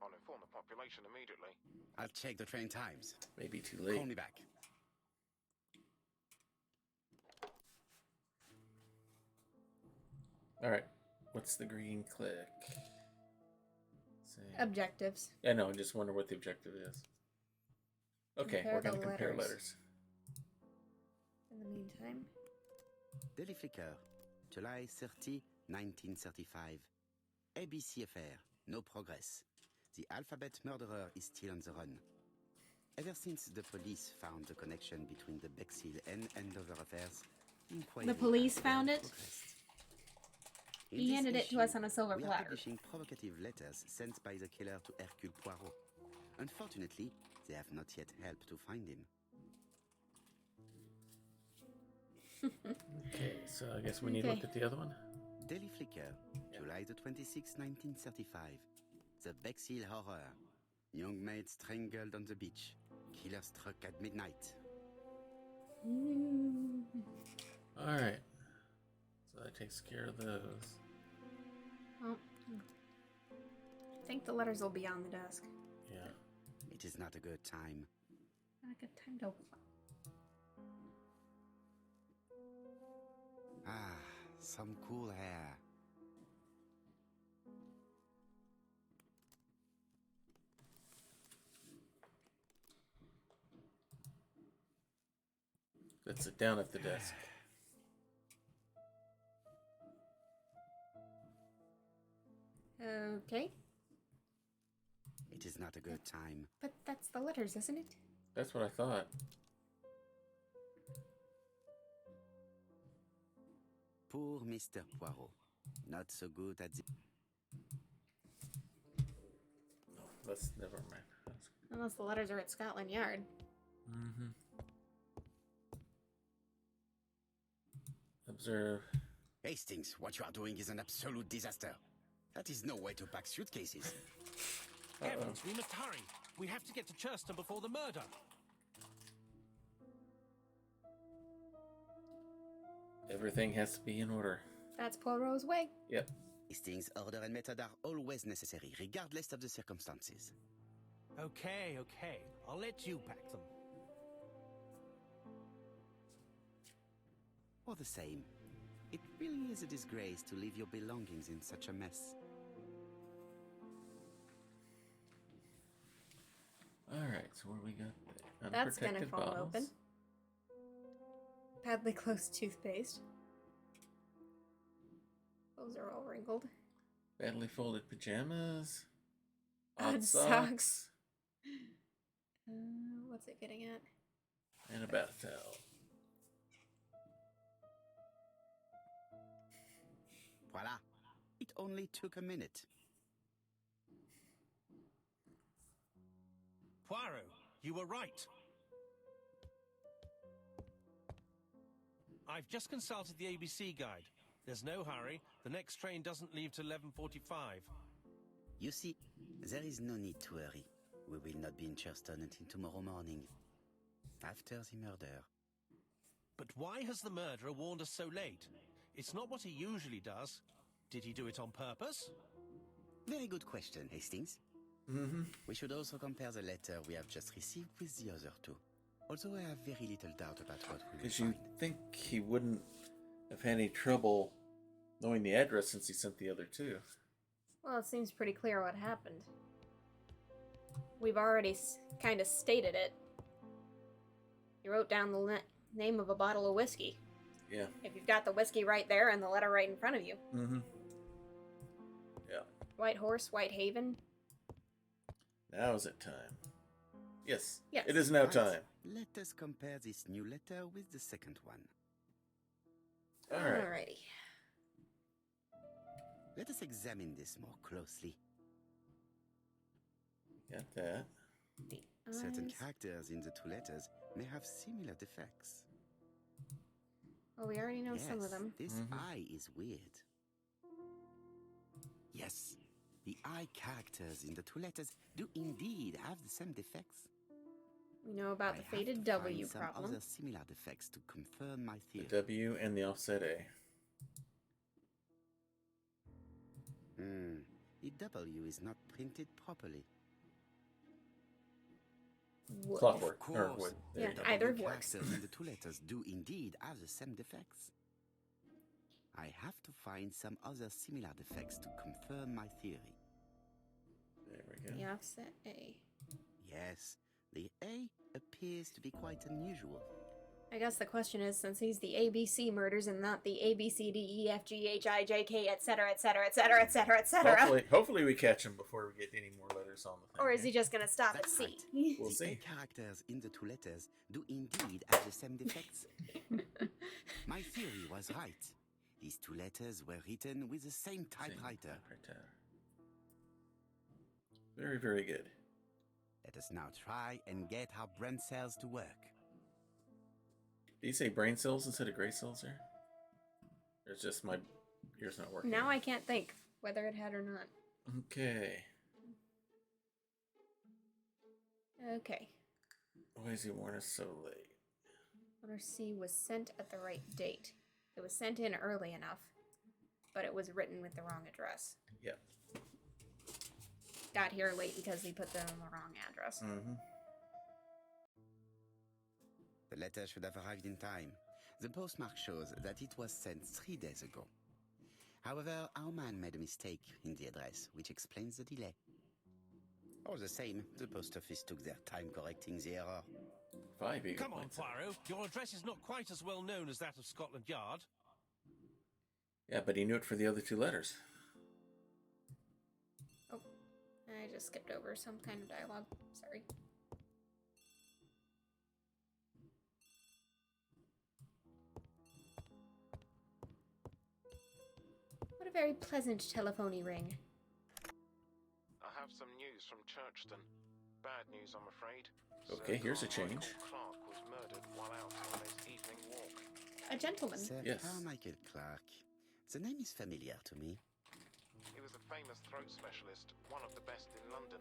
Speaker 7: I'll inform the population immediately.
Speaker 3: I'll check the train times.
Speaker 1: Maybe too late.
Speaker 3: Call me back.
Speaker 1: All right. What's the green click? Say.
Speaker 2: Objectives.
Speaker 1: I know. I just wonder what the objective is. Okay,
Speaker 2: Compare
Speaker 1: we're gonna
Speaker 2: the
Speaker 1: compare
Speaker 2: letters.
Speaker 1: letters.
Speaker 2: In the meantime.
Speaker 3: Daily Flicker, July 30, 1935. ABC affair, no progress. The alphabet murderer is still on the run. Ever since the police found the connection between the Bexhill and Andover affairs, inquiry
Speaker 2: The police
Speaker 3: has
Speaker 2: found it?
Speaker 3: progressed.
Speaker 2: He
Speaker 3: In this
Speaker 2: handed it to us
Speaker 3: issue,
Speaker 2: on a silver
Speaker 3: we are
Speaker 2: platter.
Speaker 3: publishing provocative letters sent by the killer to Hercule Poirot. Unfortunately, they have not yet helped to find him.
Speaker 1: Okay, so I guess we need to look
Speaker 2: Okay.
Speaker 1: at the other one.
Speaker 3: Daily Flicker, July the 26th, 1935. The Bexhill Horror. Young maid strangled on the beach. Killer struck at midnight.
Speaker 1: All right. So that takes care of those.
Speaker 2: Well, I think the letters will be on the desk.
Speaker 1: Yeah.
Speaker 3: It is not a good time.
Speaker 2: Not a good time to.
Speaker 3: Ah, some cool hair.
Speaker 1: Let's sit down at the desk.
Speaker 2: Okay.
Speaker 3: It is not a good time.
Speaker 2: But that's the letters, isn't it?
Speaker 1: That's what I thought.
Speaker 3: Poor Mr. Poirot. Not so good at the...
Speaker 1: Let's never mind.
Speaker 2: Unless the letters are at Scotland Yard.
Speaker 1: Mm-hmm. Observe.
Speaker 3: Hastings, what you are doing is an absolute disaster. That is no way to pack suitcases.
Speaker 4: Evans, we must hurry. We have to get to Churston before the murder.
Speaker 1: Everything has to be in order.
Speaker 2: That's Poirot's way.
Speaker 1: Yep.
Speaker 3: Hastings' order and method are always necessary, regardless of the circumstances.
Speaker 4: Okay. I'll let you pack them.
Speaker 3: All the same, it really is a disgrace to leave your belongings in such a mess.
Speaker 1: Alright, so what do we got there?
Speaker 2: That's gonna
Speaker 1: Unprotected
Speaker 2: fall
Speaker 1: bottles.
Speaker 2: open. Badly closed toothpaste. Those are all wrinkled.
Speaker 1: Badly folded pajamas.
Speaker 2: Odd socks. What's it getting at?
Speaker 1: And a bath towel.
Speaker 3: Voila! It only took a minute.
Speaker 4: Poirot, you were right. I've just consulted the ABC guide. There's no hurry. The next train doesn't leave till 11:45.
Speaker 3: You see, there is no need to hurry. We will not be in Churston until tomorrow morning. After the murder.
Speaker 4: But why has the murderer warned us so late? It's not what he usually does. Did he do it on purpose?
Speaker 3: Very good question, Hastings.
Speaker 1: Mm-hmm.
Speaker 3: We should also compare the letter we have just received with the other two. Although I have very little doubt about what we will
Speaker 1: Because you
Speaker 3: find.
Speaker 1: think he wouldn't have had any trouble knowing the address since he sent the other two.
Speaker 2: Well, it seems pretty clear what happened. We've already kind of stated it. You wrote down the name of a bottle of whiskey.
Speaker 1: Yeah.
Speaker 2: If you've got the whiskey right there and the letter right in front of you.
Speaker 1: Mm-hmm. Yeah.
Speaker 2: White Horse, White Haven.
Speaker 1: Now is it time? Yes.
Speaker 2: Yes.
Speaker 1: It is now
Speaker 3: Right.
Speaker 1: time.
Speaker 3: Let us compare this new letter with the second one.
Speaker 1: All right.
Speaker 2: Alrighty.
Speaker 3: Let us examine this more closely.
Speaker 1: Got that.
Speaker 2: The
Speaker 3: Certain
Speaker 2: eyes.
Speaker 3: characters in the two letters may have similar defects.
Speaker 2: Well, we already know some of them.
Speaker 3: This
Speaker 1: Mhm.
Speaker 3: I is weird. Yes, the I characters in the two letters do indeed have the same defects.
Speaker 2: We know about the
Speaker 3: I have
Speaker 2: faded
Speaker 3: to
Speaker 2: W
Speaker 3: find some
Speaker 2: problem.
Speaker 3: other similar defects to confirm my
Speaker 1: The
Speaker 3: theory.
Speaker 1: W and the offset A.
Speaker 3: The W is not printed properly.
Speaker 2: Wood.
Speaker 1: Clockwork.
Speaker 3: Of
Speaker 1: Or
Speaker 3: course,
Speaker 1: wood.
Speaker 3: the
Speaker 2: Yeah,
Speaker 3: W
Speaker 2: either works.
Speaker 3: characters in the two letters do indeed have the same defects. I have to find some other similar defects to confirm my theory.
Speaker 1: There we go.
Speaker 2: The offset A.
Speaker 3: Yes, the A appears to be quite unusual.
Speaker 2: I guess the question is, since he's the ABC murders and not the A B C D E F G H I J K, etc., etc., etc., etc., etc.,
Speaker 1: Hopefully we catch him before we get any more letters on the thing.
Speaker 2: or is he just gonna stop at
Speaker 3: That's
Speaker 2: C?
Speaker 3: right.
Speaker 1: We'll
Speaker 3: The
Speaker 1: see.
Speaker 3: A characters in the two letters do indeed have the same defects. My theory was right. These two letters were written with the same typewriter.
Speaker 1: Very, very good.
Speaker 3: Let us now try and get our brain cells to work.
Speaker 1: Do you say brain cells instead of gray cells there? Or it's just my ears not working?
Speaker 2: Now I can't think whether it had or not.
Speaker 1: Okay.
Speaker 2: Okay.
Speaker 1: Why is he warning us so late?
Speaker 2: Letter C was sent at the right date. It was sent in early enough, but it was written with the wrong address.
Speaker 1: Yep.
Speaker 2: Got here late because he put them on the wrong address.
Speaker 1: Mm-hmm.
Speaker 3: The letter should have arrived in time. The postmark shows that it was sent 3 days ago. However, our man made a mistake in the address, which explains the delay. All the same, the post office took their time correcting the error.
Speaker 1: 5 eagle
Speaker 4: Come on,
Speaker 1: points.
Speaker 4: Poirot. Your address is not quite as well known as that of Scotland Yard.
Speaker 1: Yeah, but he knew it for the other two letters.
Speaker 2: Oh, I just skipped over some kind of dialogue. Sorry. What a very pleasant telephony ring.
Speaker 7: I have some news from Churchton. Bad news, I'm afraid.
Speaker 1: Okay, here's a change.
Speaker 7: Michael Clark was murdered while out on his evening walk.
Speaker 2: A gentleman.
Speaker 3: Sir
Speaker 1: Yes.
Speaker 3: Carmichael Clark. The name is familiar to me.
Speaker 7: He was a famous throat specialist, one of the best in London.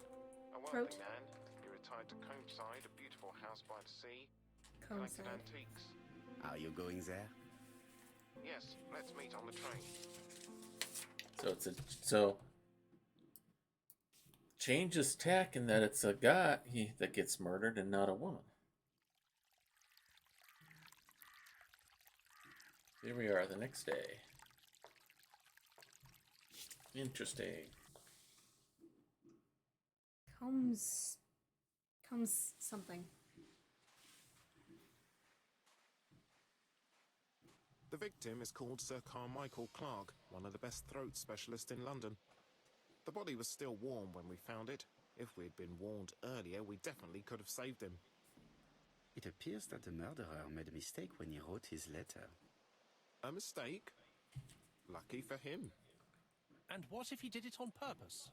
Speaker 7: A
Speaker 2: Throat?
Speaker 7: wealthy man. He retired to Comeside, a beautiful house by the sea. Collected
Speaker 2: Comeside.
Speaker 7: antiques.
Speaker 3: Are you going there?
Speaker 7: Yes, let's meet on the train.
Speaker 1: So changes tack in that it's a guy that gets murdered and not a woman. Here we are the next day. Interesting.
Speaker 2: Comes something.
Speaker 7: The victim is called Sir Carmichael Clark, one of the best throat specialists in London. The body was still warm when we found it. If we'd been warned earlier, we definitely could have saved him.
Speaker 3: It appears that the murderer made a mistake when he wrote his letter.
Speaker 7: A mistake? Lucky for him.
Speaker 4: And what if he did it on purpose?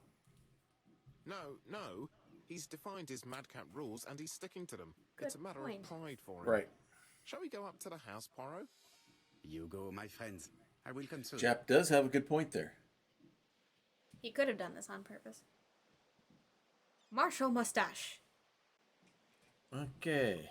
Speaker 7: No. He's defined his madcap rules and he's sticking to them.
Speaker 2: Good
Speaker 7: It's a matter
Speaker 2: point.
Speaker 7: of pride for him.
Speaker 1: Right.
Speaker 7: Shall we go up to the house, Poirot?
Speaker 3: You go, my friends. I will come soon.
Speaker 1: Jap does have a good point there.
Speaker 2: He could have done this on purpose. Marshall Mustache.
Speaker 1: Okay.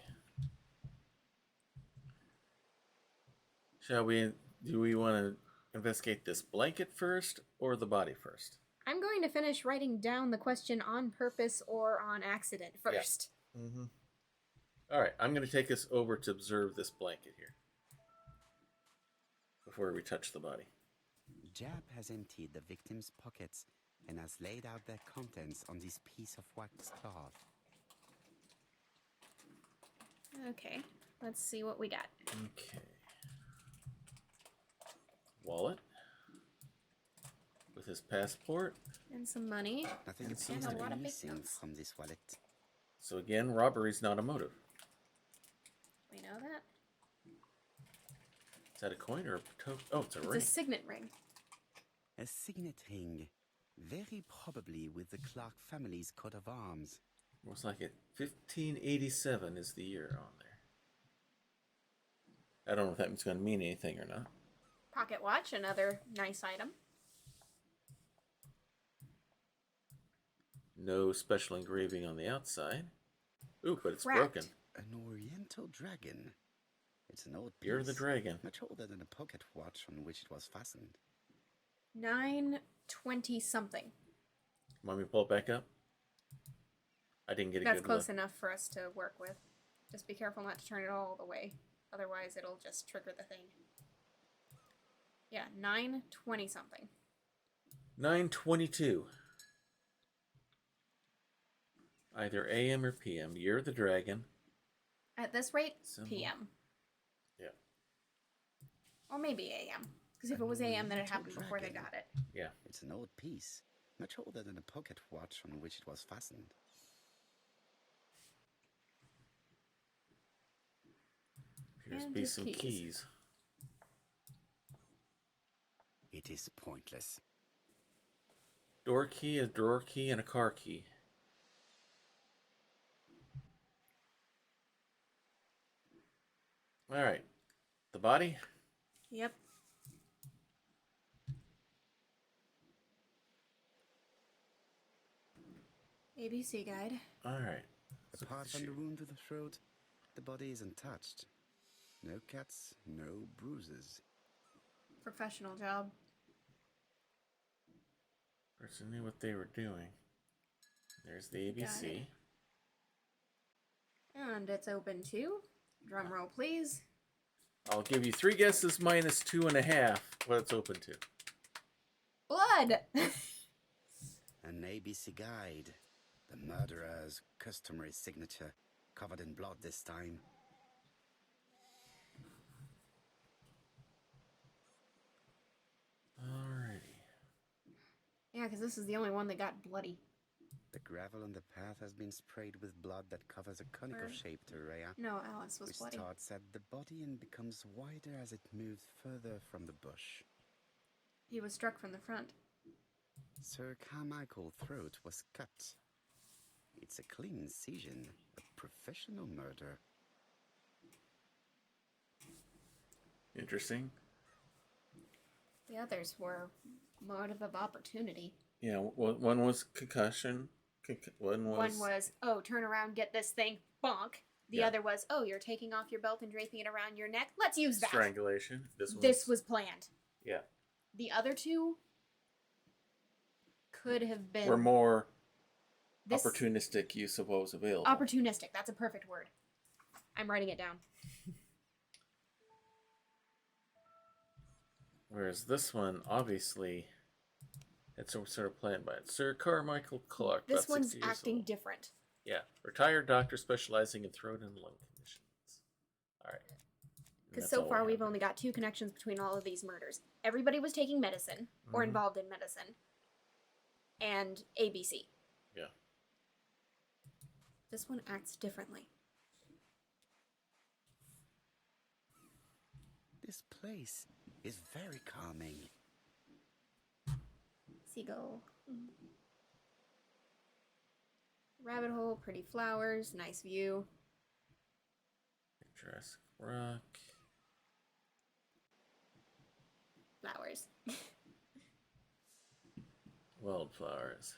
Speaker 1: Do we want to investigate this blanket first or the body first?
Speaker 2: I'm going to finish writing down the question on purpose or on accident first.
Speaker 1: Yeah. Mm-hmm. All right, I'm going to take us over to observe this blanket here before we touch the body.
Speaker 3: Jab has emptied the victim's pockets and has laid out their contents on this piece of wax cloth.
Speaker 2: Okay, let's see what we got.
Speaker 1: Okay. Wallet with his passport.
Speaker 2: And some money.
Speaker 3: Nothing
Speaker 1: And
Speaker 3: appears
Speaker 2: a
Speaker 3: to
Speaker 2: lot
Speaker 3: be
Speaker 2: of
Speaker 3: missing
Speaker 2: banknotes.
Speaker 3: from this wallet.
Speaker 1: So again, robbery's not a motive.
Speaker 2: We know that.
Speaker 1: Is that a coin or a token? Oh, it's a
Speaker 2: It's
Speaker 1: ring.
Speaker 2: a signet ring.
Speaker 3: A signet ring, very probably with the Clark family's coat of arms.
Speaker 1: Looks like it. 1587 is the year on there. I don't know if that's going to mean anything or not.
Speaker 2: Pocket watch, another nice item.
Speaker 1: No special engraving on the outside. Ooh, but it's
Speaker 2: Cracked.
Speaker 1: broken.
Speaker 3: An oriental dragon. It's an old piece.
Speaker 1: You're the dragon.
Speaker 3: Much older than the pocket watch on which it was fastened.
Speaker 2: 920 something.
Speaker 1: Want me to pull it back up? I didn't get a
Speaker 2: That's
Speaker 1: good
Speaker 2: close
Speaker 1: look.
Speaker 2: enough for us to work with. Just be careful not to turn it all the way. Otherwise, it'll just trigger the thing. Yeah, 920 something.
Speaker 1: 922. Either AM or PM. Year of the dragon.
Speaker 2: At this rate,
Speaker 1: Symbol.
Speaker 2: PM.
Speaker 1: Yeah.
Speaker 2: Or maybe AM. Because if it was AM, then it happened before they got it.
Speaker 1: Yeah.
Speaker 3: It's an old piece, much older than the pocket watch on which it was fastened.
Speaker 1: Appears to
Speaker 2: And
Speaker 1: be
Speaker 2: his
Speaker 1: some
Speaker 2: keys.
Speaker 1: keys.
Speaker 3: It is pointless.
Speaker 1: Door key, a drawer key, and a car key. All right. The body?
Speaker 2: Yep. ABC guide.
Speaker 1: All right.
Speaker 3: Apart from the wound to the throat, the body is untouched. No cuts, no bruises.
Speaker 2: Professional job.
Speaker 1: Person knew what they were doing. There's the ABC.
Speaker 2: And it's open too. Drum roll, please.
Speaker 1: I'll give you 3 guesses minus 2.5 what it's open to.
Speaker 2: Blood!
Speaker 3: An A.B.C. guide. The murderer's customary signature, covered in blood this time.
Speaker 1: Alrighty.
Speaker 2: Yeah, because this is the only one that got bloody.
Speaker 3: The gravel on the path has been sprayed with blood that covers a conical-shaped area,
Speaker 2: No, Alice was
Speaker 3: which
Speaker 2: bloody.
Speaker 3: starts at the body and becomes wider as it moves further from the bush.
Speaker 2: He was struck from the front.
Speaker 3: Sir Carmichael's throat was cut. It's a clean incision, a professional murder.
Speaker 1: Interesting.
Speaker 2: The others were motive of opportunity.
Speaker 1: Yeah, one was concussion. One was...
Speaker 2: oh, turn around, get this thing, bonk. The
Speaker 1: Yeah.
Speaker 2: other was, oh, you're taking off your belt and draping it around your neck. Let's use that.
Speaker 1: strangulation.
Speaker 2: This was planned.
Speaker 1: Yeah.
Speaker 2: The other two could have been
Speaker 1: Were more
Speaker 2: this-
Speaker 1: opportunistic use of what was available.
Speaker 2: opportunistic. That's a perfect word. I'm writing it down.
Speaker 1: Whereas this one, obviously, it's sort of planned by it. Sir Carmichael Clark.
Speaker 2: This
Speaker 1: about
Speaker 2: one's
Speaker 1: 60 years
Speaker 2: acting
Speaker 1: old.
Speaker 2: different.
Speaker 1: Yeah. Retired doctor specializing in throat and lung conditions. All right. And
Speaker 2: Because
Speaker 1: that's
Speaker 2: so
Speaker 1: all
Speaker 2: far
Speaker 1: we
Speaker 2: we've
Speaker 1: have.
Speaker 2: only got 2 connections between all of these murders. Everybody was taking medicine or
Speaker 1: Mhm.
Speaker 2: involved in medicine. And ABC.
Speaker 1: Yeah.
Speaker 2: This one acts differently.
Speaker 3: This place is very calming.
Speaker 2: Seagull. Rabbit hole, pretty flowers, nice view.
Speaker 1: Jurassic Rock.
Speaker 2: Flowers.
Speaker 1: Wildflowers.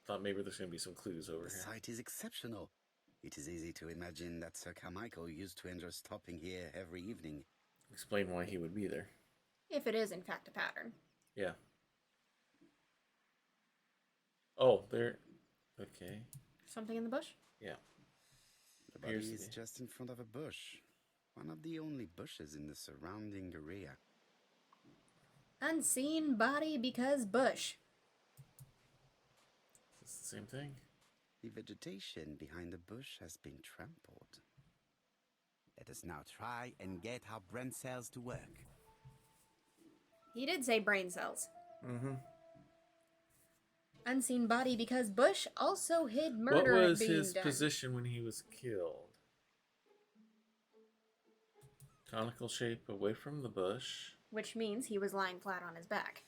Speaker 1: Thought maybe there's going to be some clues over
Speaker 3: The
Speaker 1: here.
Speaker 3: site is exceptional. It is easy to imagine that Sir Carmichael used to enjoy stopping here every evening.
Speaker 1: Explain why he would be there.
Speaker 2: If it is, in fact, a pattern.
Speaker 1: Yeah. Oh, there. Okay.
Speaker 2: Something in the bush?
Speaker 1: Yeah.
Speaker 3: The
Speaker 1: Appears
Speaker 3: body
Speaker 1: to
Speaker 3: is
Speaker 1: be.
Speaker 3: just in front of a bush. One of the only bushes in the surrounding area.
Speaker 2: Unseen body because bush.
Speaker 1: Is this the same thing?
Speaker 3: The vegetation behind the bush has been trampled. Let us now try and get our brain cells to work.
Speaker 2: He did say brain cells.
Speaker 1: Mm-hmm.
Speaker 2: Unseen body because bush also hid
Speaker 1: What
Speaker 2: murder
Speaker 1: was
Speaker 2: being
Speaker 1: his
Speaker 2: done.
Speaker 1: position when he was killed? Conical shape away from the bush.
Speaker 2: Which means he was lying flat on his back.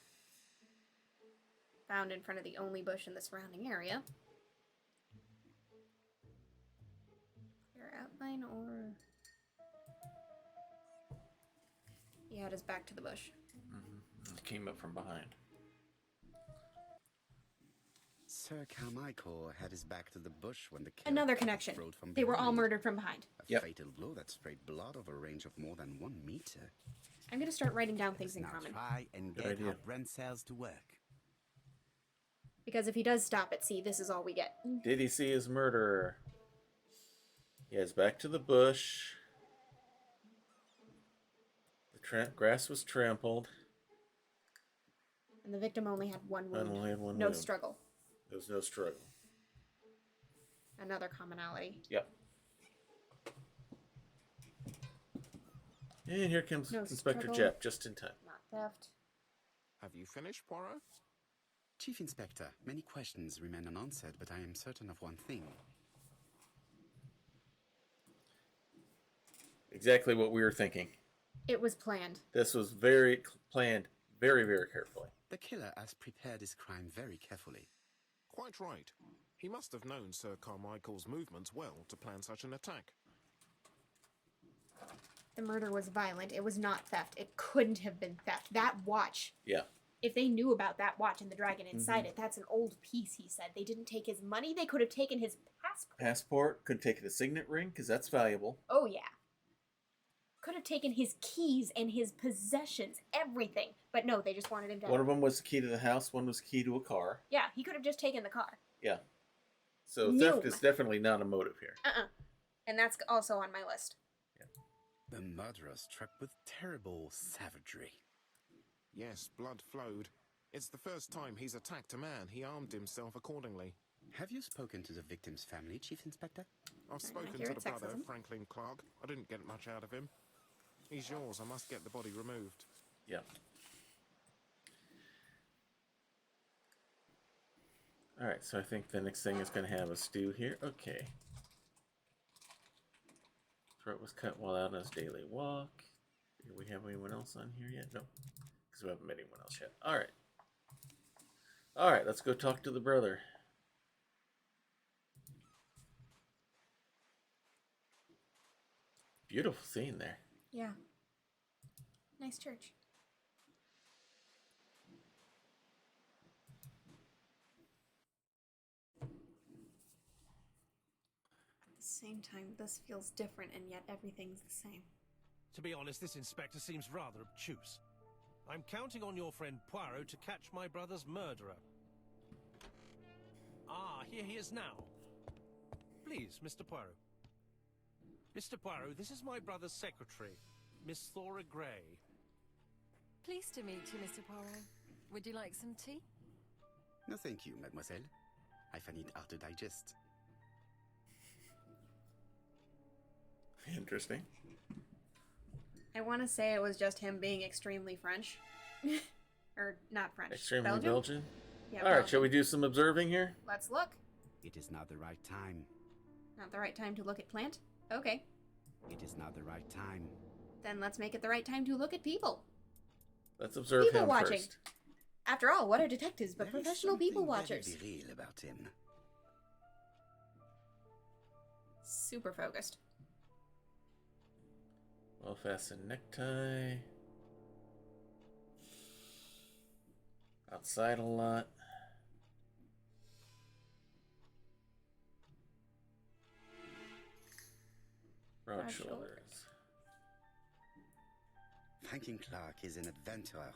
Speaker 2: Found in front of the only bush in the surrounding area. Clear outline or... He had his back to the bush.
Speaker 1: It came up from behind.
Speaker 3: Sir Carmichael had his back to the bush when the killer
Speaker 2: Another
Speaker 3: cut his
Speaker 2: connection.
Speaker 3: throat from
Speaker 2: They were all
Speaker 3: behind.
Speaker 2: murdered from behind.
Speaker 3: A
Speaker 1: Yep.
Speaker 3: fatal blow that sprayed blood over a range of more than 1 meter.
Speaker 2: I'm going to start writing down things
Speaker 3: Let's
Speaker 2: in
Speaker 3: now
Speaker 2: common.
Speaker 3: try and
Speaker 1: Good
Speaker 3: get
Speaker 1: idea.
Speaker 3: our brain cells to work.
Speaker 2: Because if he does stop at C, this is all we get.
Speaker 1: Did he see his murderer? He has back to the bush. The grass was trampled.
Speaker 2: And the victim only had one wound.
Speaker 1: And only had one
Speaker 2: no
Speaker 1: wound.
Speaker 2: struggle.
Speaker 1: There was no struggle.
Speaker 2: Another commonality.
Speaker 1: Yep. And here comes
Speaker 2: No
Speaker 1: Inspector
Speaker 2: struggle.
Speaker 1: Japp just in time.
Speaker 2: Not theft.
Speaker 7: Have you finished, Poirot?
Speaker 3: Chief Inspector, many questions remain unanswered, but I am certain of one thing.
Speaker 1: Exactly what we were thinking.
Speaker 2: It was planned.
Speaker 1: This was very planned, very, very carefully.
Speaker 3: The killer has prepared his crime very carefully.
Speaker 7: Quite right. He must have known Sir Carmichael's movements well to plan such an attack.
Speaker 2: The murder was violent. It was not theft. It couldn't have been theft. That watch.
Speaker 1: Yeah.
Speaker 2: If they knew about that watch and the dragon inside it, that's an old piece, he said. They didn't take his money. They could have taken his passport.
Speaker 1: Passport, could take the signet ring, because that's valuable.
Speaker 2: Oh, yeah. Could have taken his keys and his possessions, everything. But no, they just wanted him dead.
Speaker 1: One of them was the key to the house, one was the key to a car.
Speaker 2: Yeah, he could have just taken the car.
Speaker 1: Yeah. So
Speaker 2: No.
Speaker 1: theft is definitely not a motive here.
Speaker 2: And that's also on my list.
Speaker 3: The murderer struck with terrible savagery.
Speaker 7: Yes, blood flowed. It's the first time he's attacked a man. He armed himself accordingly.
Speaker 3: Have you spoken to the victim's family, Chief Inspector?
Speaker 7: I've spoken
Speaker 2: hear
Speaker 7: to
Speaker 2: it's
Speaker 7: the brother,
Speaker 2: sexism.
Speaker 7: Franklin Clark. I didn't get much out of him. He's yours. I must get the body removed.
Speaker 1: Yeah. Alright, so I think the next thing is going to have a stew here. Okay. Throat was cut while out on his daily walk. Do we have anyone else on here yet? No. Because we haven't met anyone else yet. Alright. Alright, let's go talk to the brother. Beautiful scene there.
Speaker 2: Yeah. Nice church. At the same time, this feels different, and yet everything's the same.
Speaker 4: To be honest, this inspector seems rather obtuse. I'm counting on your friend Poirot to catch my brother's murderer. Ah, here he is now. Please, Mr. Poirot. Mr. Poirot, this is my brother's secretary, Miss Thora Gray.
Speaker 5: Pleased to meet you, Mr. Poirot. Would you like some tea?
Speaker 3: No, thank you, mademoiselle. I find it hard to digest.
Speaker 1: Interesting.
Speaker 2: I want to say it was just him being extremely French. Or not French.
Speaker 1: Extremely Belgian.
Speaker 2: Yeah,
Speaker 1: Alright,
Speaker 2: Belgian.
Speaker 1: shall we do some observing here?
Speaker 2: Let's look.
Speaker 3: It is not the right time.
Speaker 2: Not the right time to look at plant? Okay.
Speaker 3: It is not the right time.
Speaker 2: Then let's make it the right time to look at people.
Speaker 1: Let's observe
Speaker 2: People
Speaker 1: him
Speaker 2: watching.
Speaker 1: first.
Speaker 2: After all, what are detectives but
Speaker 3: There is
Speaker 2: professional people
Speaker 3: something
Speaker 2: watchers?
Speaker 3: very viril about him.
Speaker 2: Super focused.
Speaker 1: Well fastened necktie. Outside a lot. Broad
Speaker 2: Broad
Speaker 1: shoulders.
Speaker 3: Franklin Clark is an adventurer,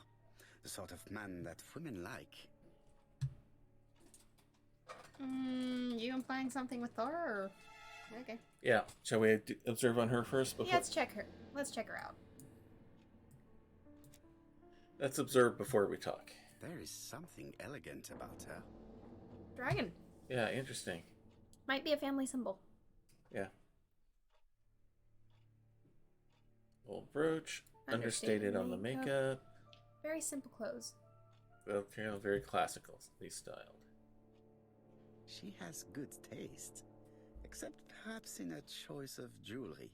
Speaker 3: the sort of man that women like.
Speaker 2: You implying something with Thor, or... Okay.
Speaker 1: Yeah. Shall we observe on her first? Before...
Speaker 2: Yeah, let's check her. Let's check her out.
Speaker 1: Let's observe before we talk.
Speaker 3: There is something elegant about her.
Speaker 2: Dragon.
Speaker 1: Yeah, interesting.
Speaker 2: Might be a family symbol.
Speaker 1: Yeah. Gold brooch. Understated on the makeup.
Speaker 2: Very simple clothes.
Speaker 1: Okay, very classically styled.
Speaker 3: She has good taste, except perhaps in her choice of jewelry.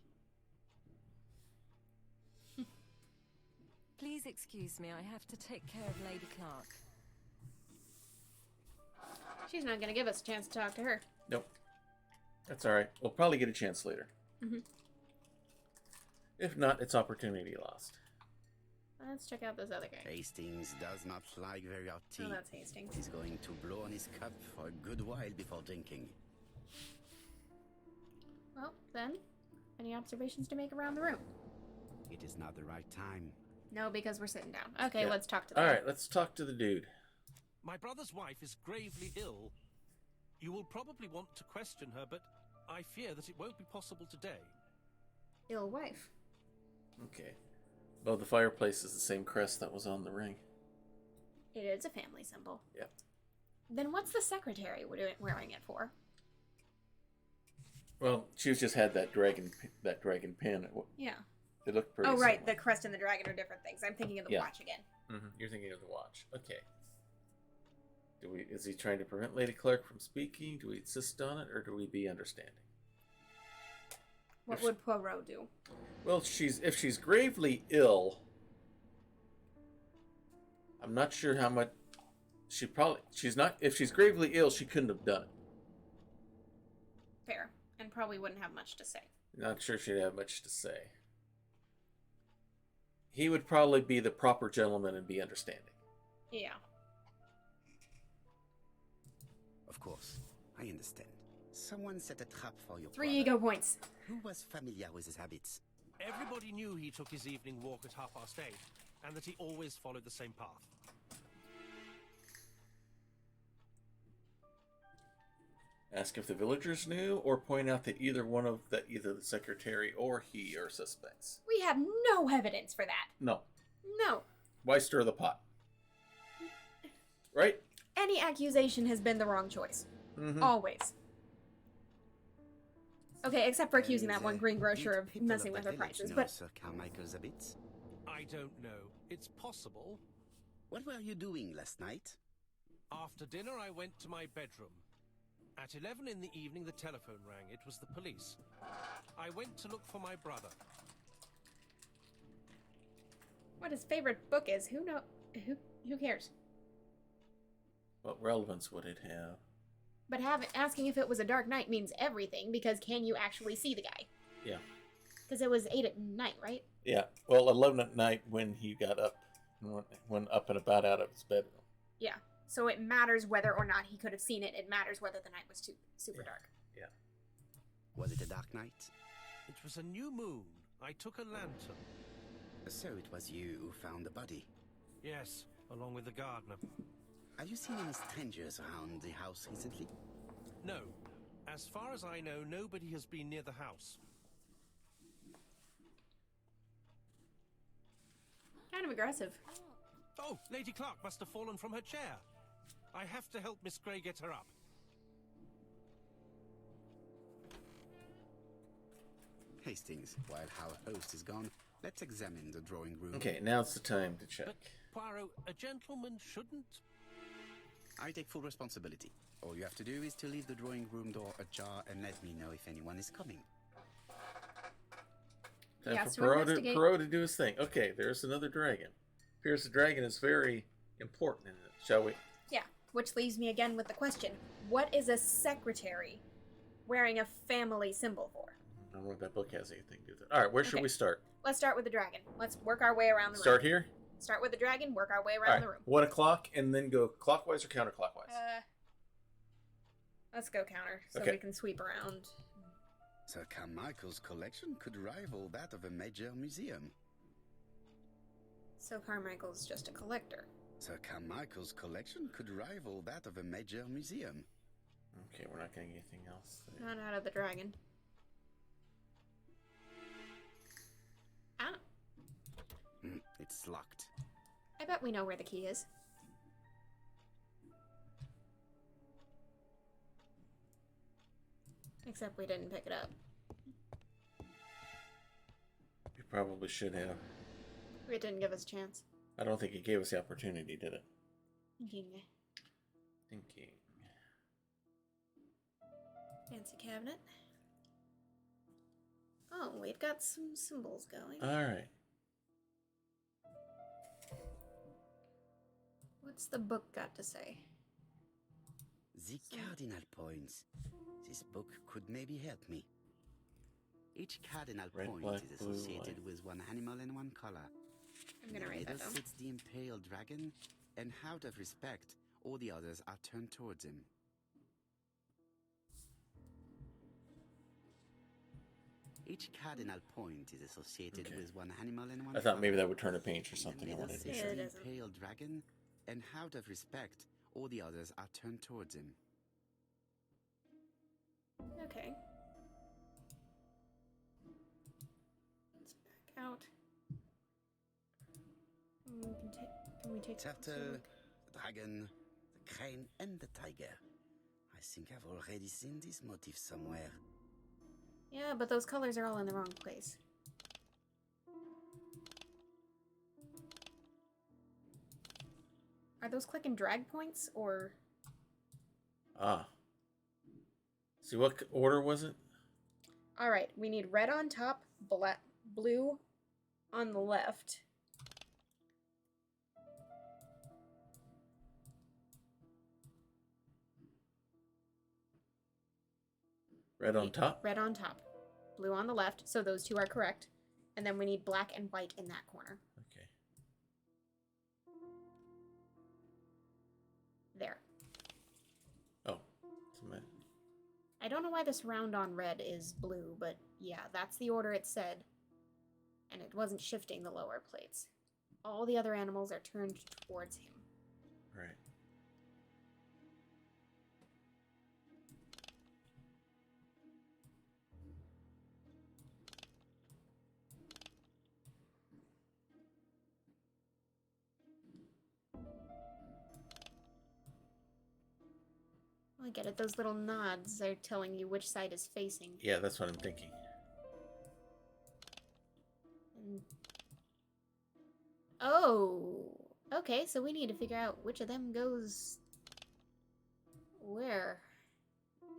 Speaker 8: Please excuse me, I have to take care of Lady Clark.
Speaker 2: She's not going to give us a chance to talk to her.
Speaker 1: Nope. That's alright. We'll probably get a chance later.
Speaker 2: Mm-hmm.
Speaker 1: If not, it's opportunity lost.
Speaker 2: Let's check out this other guy.
Speaker 3: Hastings does not like very hot tea.
Speaker 2: Oh, that's Hastings.
Speaker 3: He's going to blow on his cup for a good while before drinking.
Speaker 2: Well, then, any observations to make around the room?
Speaker 3: It is not the right time.
Speaker 2: No, because we're sitting down. Okay,
Speaker 1: Yeah.
Speaker 2: let's talk to the
Speaker 1: Alright, let's talk to the dude.
Speaker 4: My brother's wife is gravely ill. You will probably want to question her, but I fear that it won't be possible today.
Speaker 2: ill wife.
Speaker 1: Okay. Above the fireplace is the same crest that was on the ring.
Speaker 2: It is a family symbol.
Speaker 1: Yep.
Speaker 2: Then what's the secretary wearing it for?
Speaker 1: Well, she's just had that dragon pin.
Speaker 2: Yeah.
Speaker 1: It looked pretty
Speaker 2: Oh, right.
Speaker 1: similar.
Speaker 2: The crest and the dragon are different things. I'm thinking of the
Speaker 1: Yeah.
Speaker 2: watch again.
Speaker 1: Mm-hmm. You're thinking of the watch. Okay. Is he trying to prevent Lady Clark from speaking? Do we insist on it, or do we be understanding?
Speaker 2: What would Poirot do?
Speaker 1: Well, if she's gravely ill, I'm not sure how much she's not. If she's gravely ill, she couldn't have done it.
Speaker 2: Fair. And probably wouldn't have much to say.
Speaker 1: Not sure she'd have much to say. He would probably be the proper gentleman and be understanding.
Speaker 2: Yeah.
Speaker 3: Of course, I understand. Someone set a trap for your
Speaker 2: 3
Speaker 3: brother.
Speaker 2: ego points.
Speaker 3: Who was familiar with his habits?
Speaker 4: Everybody knew he took his evening walk at 8:30, and that he always followed the same path.
Speaker 1: Ask if the villagers knew, or point out that either the secretary or he are suspects.
Speaker 2: We have no evidence for that.
Speaker 1: No.
Speaker 2: No.
Speaker 1: Why stir the pot? Right?
Speaker 2: Any accusation has been the wrong choice.
Speaker 1: Mm-hmm.
Speaker 2: Always. Okay, except for accusing
Speaker 3: And,
Speaker 2: that one greengrocer
Speaker 3: did
Speaker 2: of
Speaker 3: people
Speaker 2: messing
Speaker 3: of
Speaker 2: with
Speaker 3: the
Speaker 2: her
Speaker 3: village
Speaker 2: prices,
Speaker 3: know
Speaker 2: but
Speaker 3: Sir Carmichael's habits?
Speaker 4: I don't know. It's possible.
Speaker 3: What were you doing last night?
Speaker 4: After dinner, I went to my bedroom. At 11 in the evening, the telephone rang. It was the police. I went to look for my brother.
Speaker 2: what his favorite book is, who cares?
Speaker 1: What relevance would it have?
Speaker 2: But asking if it was a dark night means everything, because can you actually see the guy?
Speaker 1: Yeah.
Speaker 2: Because it was 8 at night, right?
Speaker 1: Yeah. Well, 11 at night when he got up, went up and about out of his bedroom.
Speaker 2: Yeah. So it matters whether or not he could have seen it. It matters whether the night was super dark.
Speaker 1: Yeah.
Speaker 3: Was it a dark night?
Speaker 4: It was a new moon. I took a lantern.
Speaker 3: So it was you who found the body.
Speaker 4: Yes, along with the gardener.
Speaker 3: Have you seen any strangers around the house recently?
Speaker 4: No. As far as I know, nobody has been near the house.
Speaker 2: Kind of aggressive.
Speaker 4: Oh, Lady Clark must have fallen from her chair. I have to help Miss Grey get her up.
Speaker 3: Hastings, while our host is gone, let's examine the drawing room.
Speaker 1: Okay, now it's the time to check.
Speaker 4: But, Poirot, a gentleman shouldn't...
Speaker 3: I take full responsibility. All you have to do is to leave the drawing room door ajar and let me know if anyone is coming.
Speaker 1: Time
Speaker 2: Yes, to
Speaker 1: for
Speaker 2: investigate.
Speaker 1: Poirot to do his thing. Okay, there's another dragon. Appears the dragon is very important in it. Shall we?
Speaker 2: Yeah. Which leaves me again with the question: what is a secretary wearing a family symbol for?
Speaker 1: I don't know if that book has anything to do with it. All right, where should
Speaker 2: Okay.
Speaker 1: we start?
Speaker 2: Let's start with the dragon. Let's work our way around the
Speaker 1: Start
Speaker 2: room.
Speaker 1: here?
Speaker 2: Start with the dragon, work our way
Speaker 1: All
Speaker 2: around
Speaker 1: right,
Speaker 2: the room.
Speaker 1: 1 o'clock, and then go clockwise or counterclockwise?
Speaker 2: Let's go counter, so
Speaker 1: Okay.
Speaker 2: we can sweep around.
Speaker 3: Sir Carmichael's collection could rival that of a major museum.
Speaker 2: So Carmichael's just a collector.
Speaker 3: Sir Carmichael's collection could rival that of a major museum.
Speaker 1: Okay, we're not getting anything else there.
Speaker 2: Not out of the dragon. Ah,
Speaker 3: It's locked.
Speaker 2: I bet we know where the key is. Except we didn't pick it up.
Speaker 1: We probably should have.
Speaker 2: It didn't give us a chance.
Speaker 1: I don't think it gave us the opportunity, did it?
Speaker 2: Thinking.
Speaker 1: Thinking.
Speaker 2: Fancy cabinet. Oh, we've got some symbols going.
Speaker 1: Alright.
Speaker 2: What's the book got to say?
Speaker 3: The cardinal points. This book could maybe help me. Each cardinal
Speaker 1: Red,
Speaker 3: point
Speaker 1: black,
Speaker 3: is
Speaker 1: blue,
Speaker 3: associated
Speaker 1: white.
Speaker 3: with one animal and one color.
Speaker 2: I'm gonna write
Speaker 3: In the
Speaker 2: that
Speaker 3: middle
Speaker 2: down.
Speaker 3: sits the impaled dragon, and out of respect, all the others are turned towards him. Each cardinal point is associated with one animal and one
Speaker 1: I thought maybe
Speaker 3: color.
Speaker 1: that would turn a page or
Speaker 3: In
Speaker 1: something.
Speaker 3: the
Speaker 1: I
Speaker 3: middle
Speaker 1: wanted to
Speaker 3: sits
Speaker 2: Yeah,
Speaker 1: show.
Speaker 2: it
Speaker 3: the
Speaker 2: doesn't.
Speaker 3: impaled dragon, and out of respect, all the others are turned towards him.
Speaker 2: Okay. Let's back out. Can we take a closer
Speaker 3: Turtle,
Speaker 2: look?
Speaker 3: the dragon, the crane, and the tiger. I think I've already seen this motif somewhere.
Speaker 2: Yeah, but those colors are all in the wrong place. Are those click and drag points, or...
Speaker 1: Ah. See, what order was it?
Speaker 2: Alright, we need red on top, black, blue on the left.
Speaker 1: Red on top?
Speaker 2: Red on top, blue on the left, so those two are correct. And then we need black and white in that corner.
Speaker 1: Okay.
Speaker 2: There.
Speaker 1: Oh. It's a
Speaker 2: I don't know why this round on red is blue, but yeah, that's the order it said. And it wasn't shifting the lower plates. All the other animals are turned towards him.
Speaker 1: Right.
Speaker 2: I get it, those little nods are telling you which side is facing.
Speaker 1: Yeah, that's what I'm thinking.
Speaker 2: And... Oh! Okay, so we need to figure out which of them goes... where.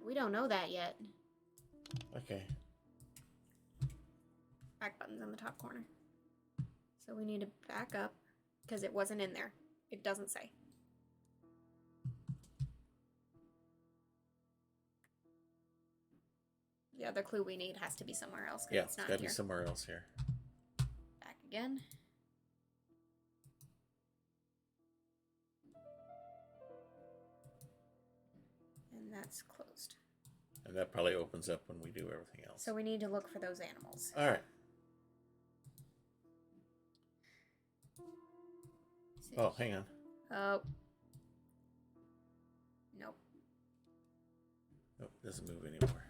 Speaker 2: We don't know that yet.
Speaker 1: Okay.
Speaker 2: Back button's in the top corner. So we need to back up, because it wasn't in there. It doesn't say. The other clue we need has to be somewhere else, because
Speaker 1: Yeah,
Speaker 2: it's
Speaker 1: it's
Speaker 2: not
Speaker 1: gotta
Speaker 2: here.
Speaker 1: be somewhere else here.
Speaker 2: Back again. And that's closed.
Speaker 1: And that probably opens up when we do everything else.
Speaker 2: So we need to look for those animals.
Speaker 1: Alright. Oh, hang on.
Speaker 2: Oh. Nope.
Speaker 1: Nope, doesn't move anymore.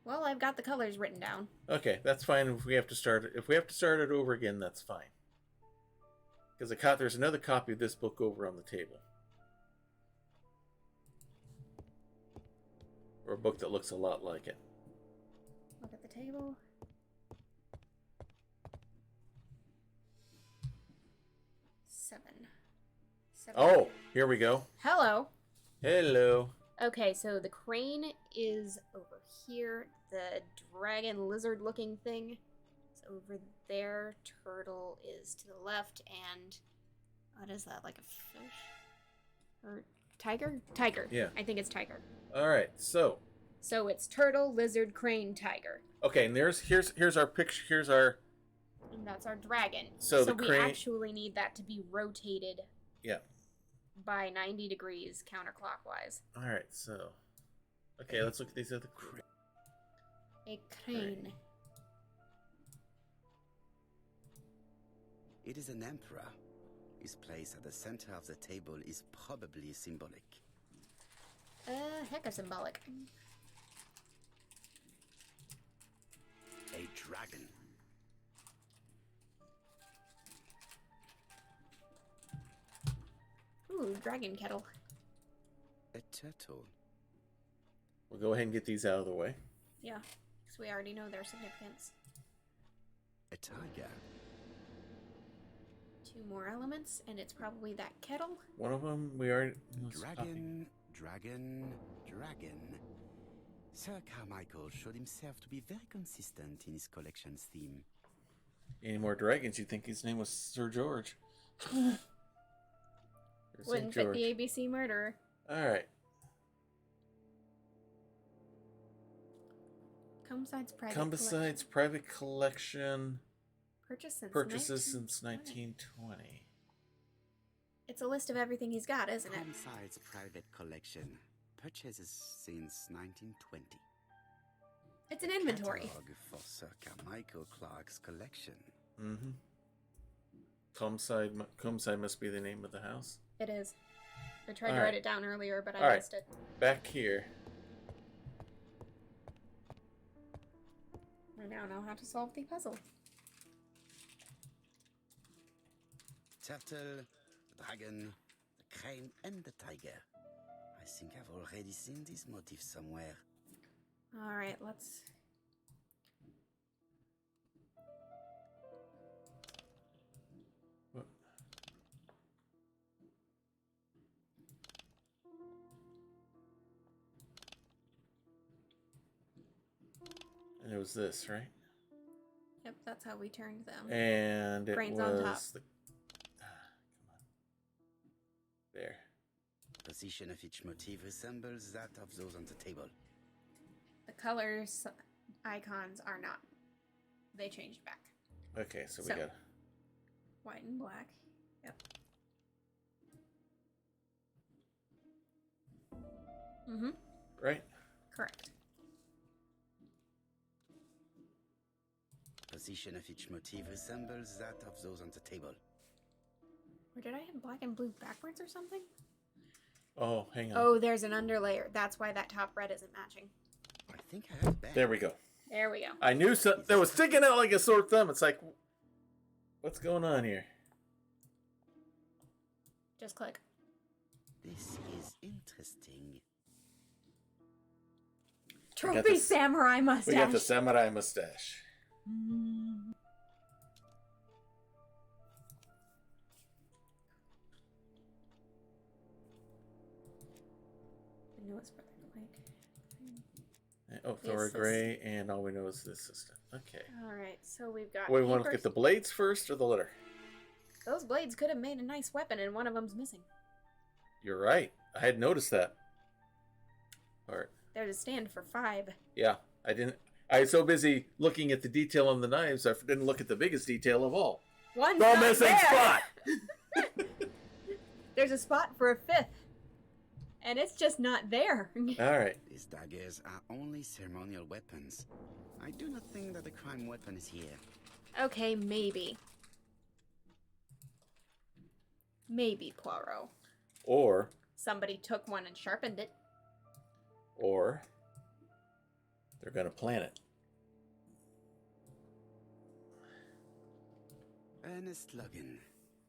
Speaker 2: Well, I've got the colors written down.
Speaker 1: Okay, that's fine. If we have to start it over again, that's fine. Because there's another copy of this book over on the table. Or a book that looks a lot like it.
Speaker 2: Look at the table. Seven.
Speaker 1: Oh, here we go.
Speaker 2: Hello.
Speaker 1: Hello.
Speaker 2: Okay, so the crane is over here. The dragon lizard looking thing is over there. Turtle is to the left. And what is that? Like a fish? Or tiger? Tiger.
Speaker 1: Yeah.
Speaker 2: I think it's tiger.
Speaker 1: Alright, so.
Speaker 2: So it's turtle, lizard, crane, tiger.
Speaker 1: Okay, and here's our picture. Here's our.
Speaker 2: And that's our dragon.
Speaker 1: So the
Speaker 2: we
Speaker 1: crane-
Speaker 2: actually need that to be rotated
Speaker 1: Yeah.
Speaker 2: by 90 degrees counterclockwise.
Speaker 1: Alright, so. Okay, let's look at these other.
Speaker 2: A crane.
Speaker 3: It is an emperor. His place at the center of the table is probably symbolic.
Speaker 2: Heck of symbolic.
Speaker 3: A dragon.
Speaker 2: Ooh, dragon kettle.
Speaker 3: A turtle.
Speaker 1: We'll go ahead and get these out of the way.
Speaker 2: Yeah, because we already know their significance.
Speaker 3: A tiger.
Speaker 2: 2 more elements, and it's probably that kettle.
Speaker 1: One of them we already...
Speaker 3: Dragon, dragon, dragon. Sir Carmichael showed himself to be very consistent in his collection's theme.
Speaker 1: Any more dragons, you'd think his name was Sir George.
Speaker 2: Wouldn't fit the A.B.C. murderer.
Speaker 1: Alright.
Speaker 2: Combeside's
Speaker 1: private collection.
Speaker 2: Purchases
Speaker 1: since 1920.
Speaker 2: It's a list of everything he's got, isn't it?
Speaker 3: Combeside's private collection. Purchases since 1920.
Speaker 2: It's an inventory.
Speaker 3: Catalog for Sir Carmichael Clark's collection.
Speaker 1: Mm-hmm. Combeside must be the name of the house.
Speaker 2: It is. I tried to write it down earlier, but I missed it.
Speaker 1: Back here.
Speaker 2: I now know how to solve the puzzle.
Speaker 3: Turtle, the dragon, the crane, and the tiger. I think I've already seen this motif somewhere.
Speaker 2: Alright, let's...
Speaker 1: What? And it was this, right?
Speaker 2: Yep, that's how we turned them.
Speaker 1: And it
Speaker 2: Brains
Speaker 1: was
Speaker 2: on top.
Speaker 1: the... come on. There.
Speaker 3: Position of each motif resembles that of those on the table.
Speaker 2: The colors icons are not. They changed back.
Speaker 1: Okay, so we
Speaker 2: So.
Speaker 1: got...
Speaker 2: White and black. Yep. Mm-hmm.
Speaker 1: Right?
Speaker 2: Correct.
Speaker 3: Position of each motif resembles that of those on the table.
Speaker 2: Or did I have black and blue backwards or something?
Speaker 1: Oh, hang on.
Speaker 2: Oh, there's an underlayer. That's why that top red isn't matching.
Speaker 3: I think I have back.
Speaker 1: There we go.
Speaker 2: There we go.
Speaker 1: I knew something that was sticking out like a sore thumb. It's like, what's going on here?
Speaker 2: Just click.
Speaker 3: This is interesting.
Speaker 2: Trophy samurai mustache.
Speaker 1: We got the samurai mustache.
Speaker 2: I know it's brother like.
Speaker 1: Oh, Thora Gray, and all we know is the assistant. Okay.
Speaker 2: Alright, so we've got.
Speaker 1: Wait, we want to
Speaker 2: papers.
Speaker 1: get the blades first or the letter?
Speaker 2: Those blades could have made a nice weapon, and one of them's missing.
Speaker 1: You're right. I had noticed that. Alright.
Speaker 2: There's a stand for 5.
Speaker 1: Yeah, I didn't. I was so busy looking at the detail on the knives, I didn't look at the biggest detail of all.
Speaker 2: One's
Speaker 1: The
Speaker 2: not
Speaker 1: missing
Speaker 2: there.
Speaker 1: spot!
Speaker 2: There's a spot for a 5th. And it's just not there.
Speaker 1: Alright.
Speaker 3: These daggers are only ceremonial weapons. I do not think that the crime weapon is here.
Speaker 2: Okay, maybe. Maybe, Poirot.
Speaker 1: Or
Speaker 2: Somebody took one and sharpened it.
Speaker 1: they're going to plant it.
Speaker 3: Ernest Logan,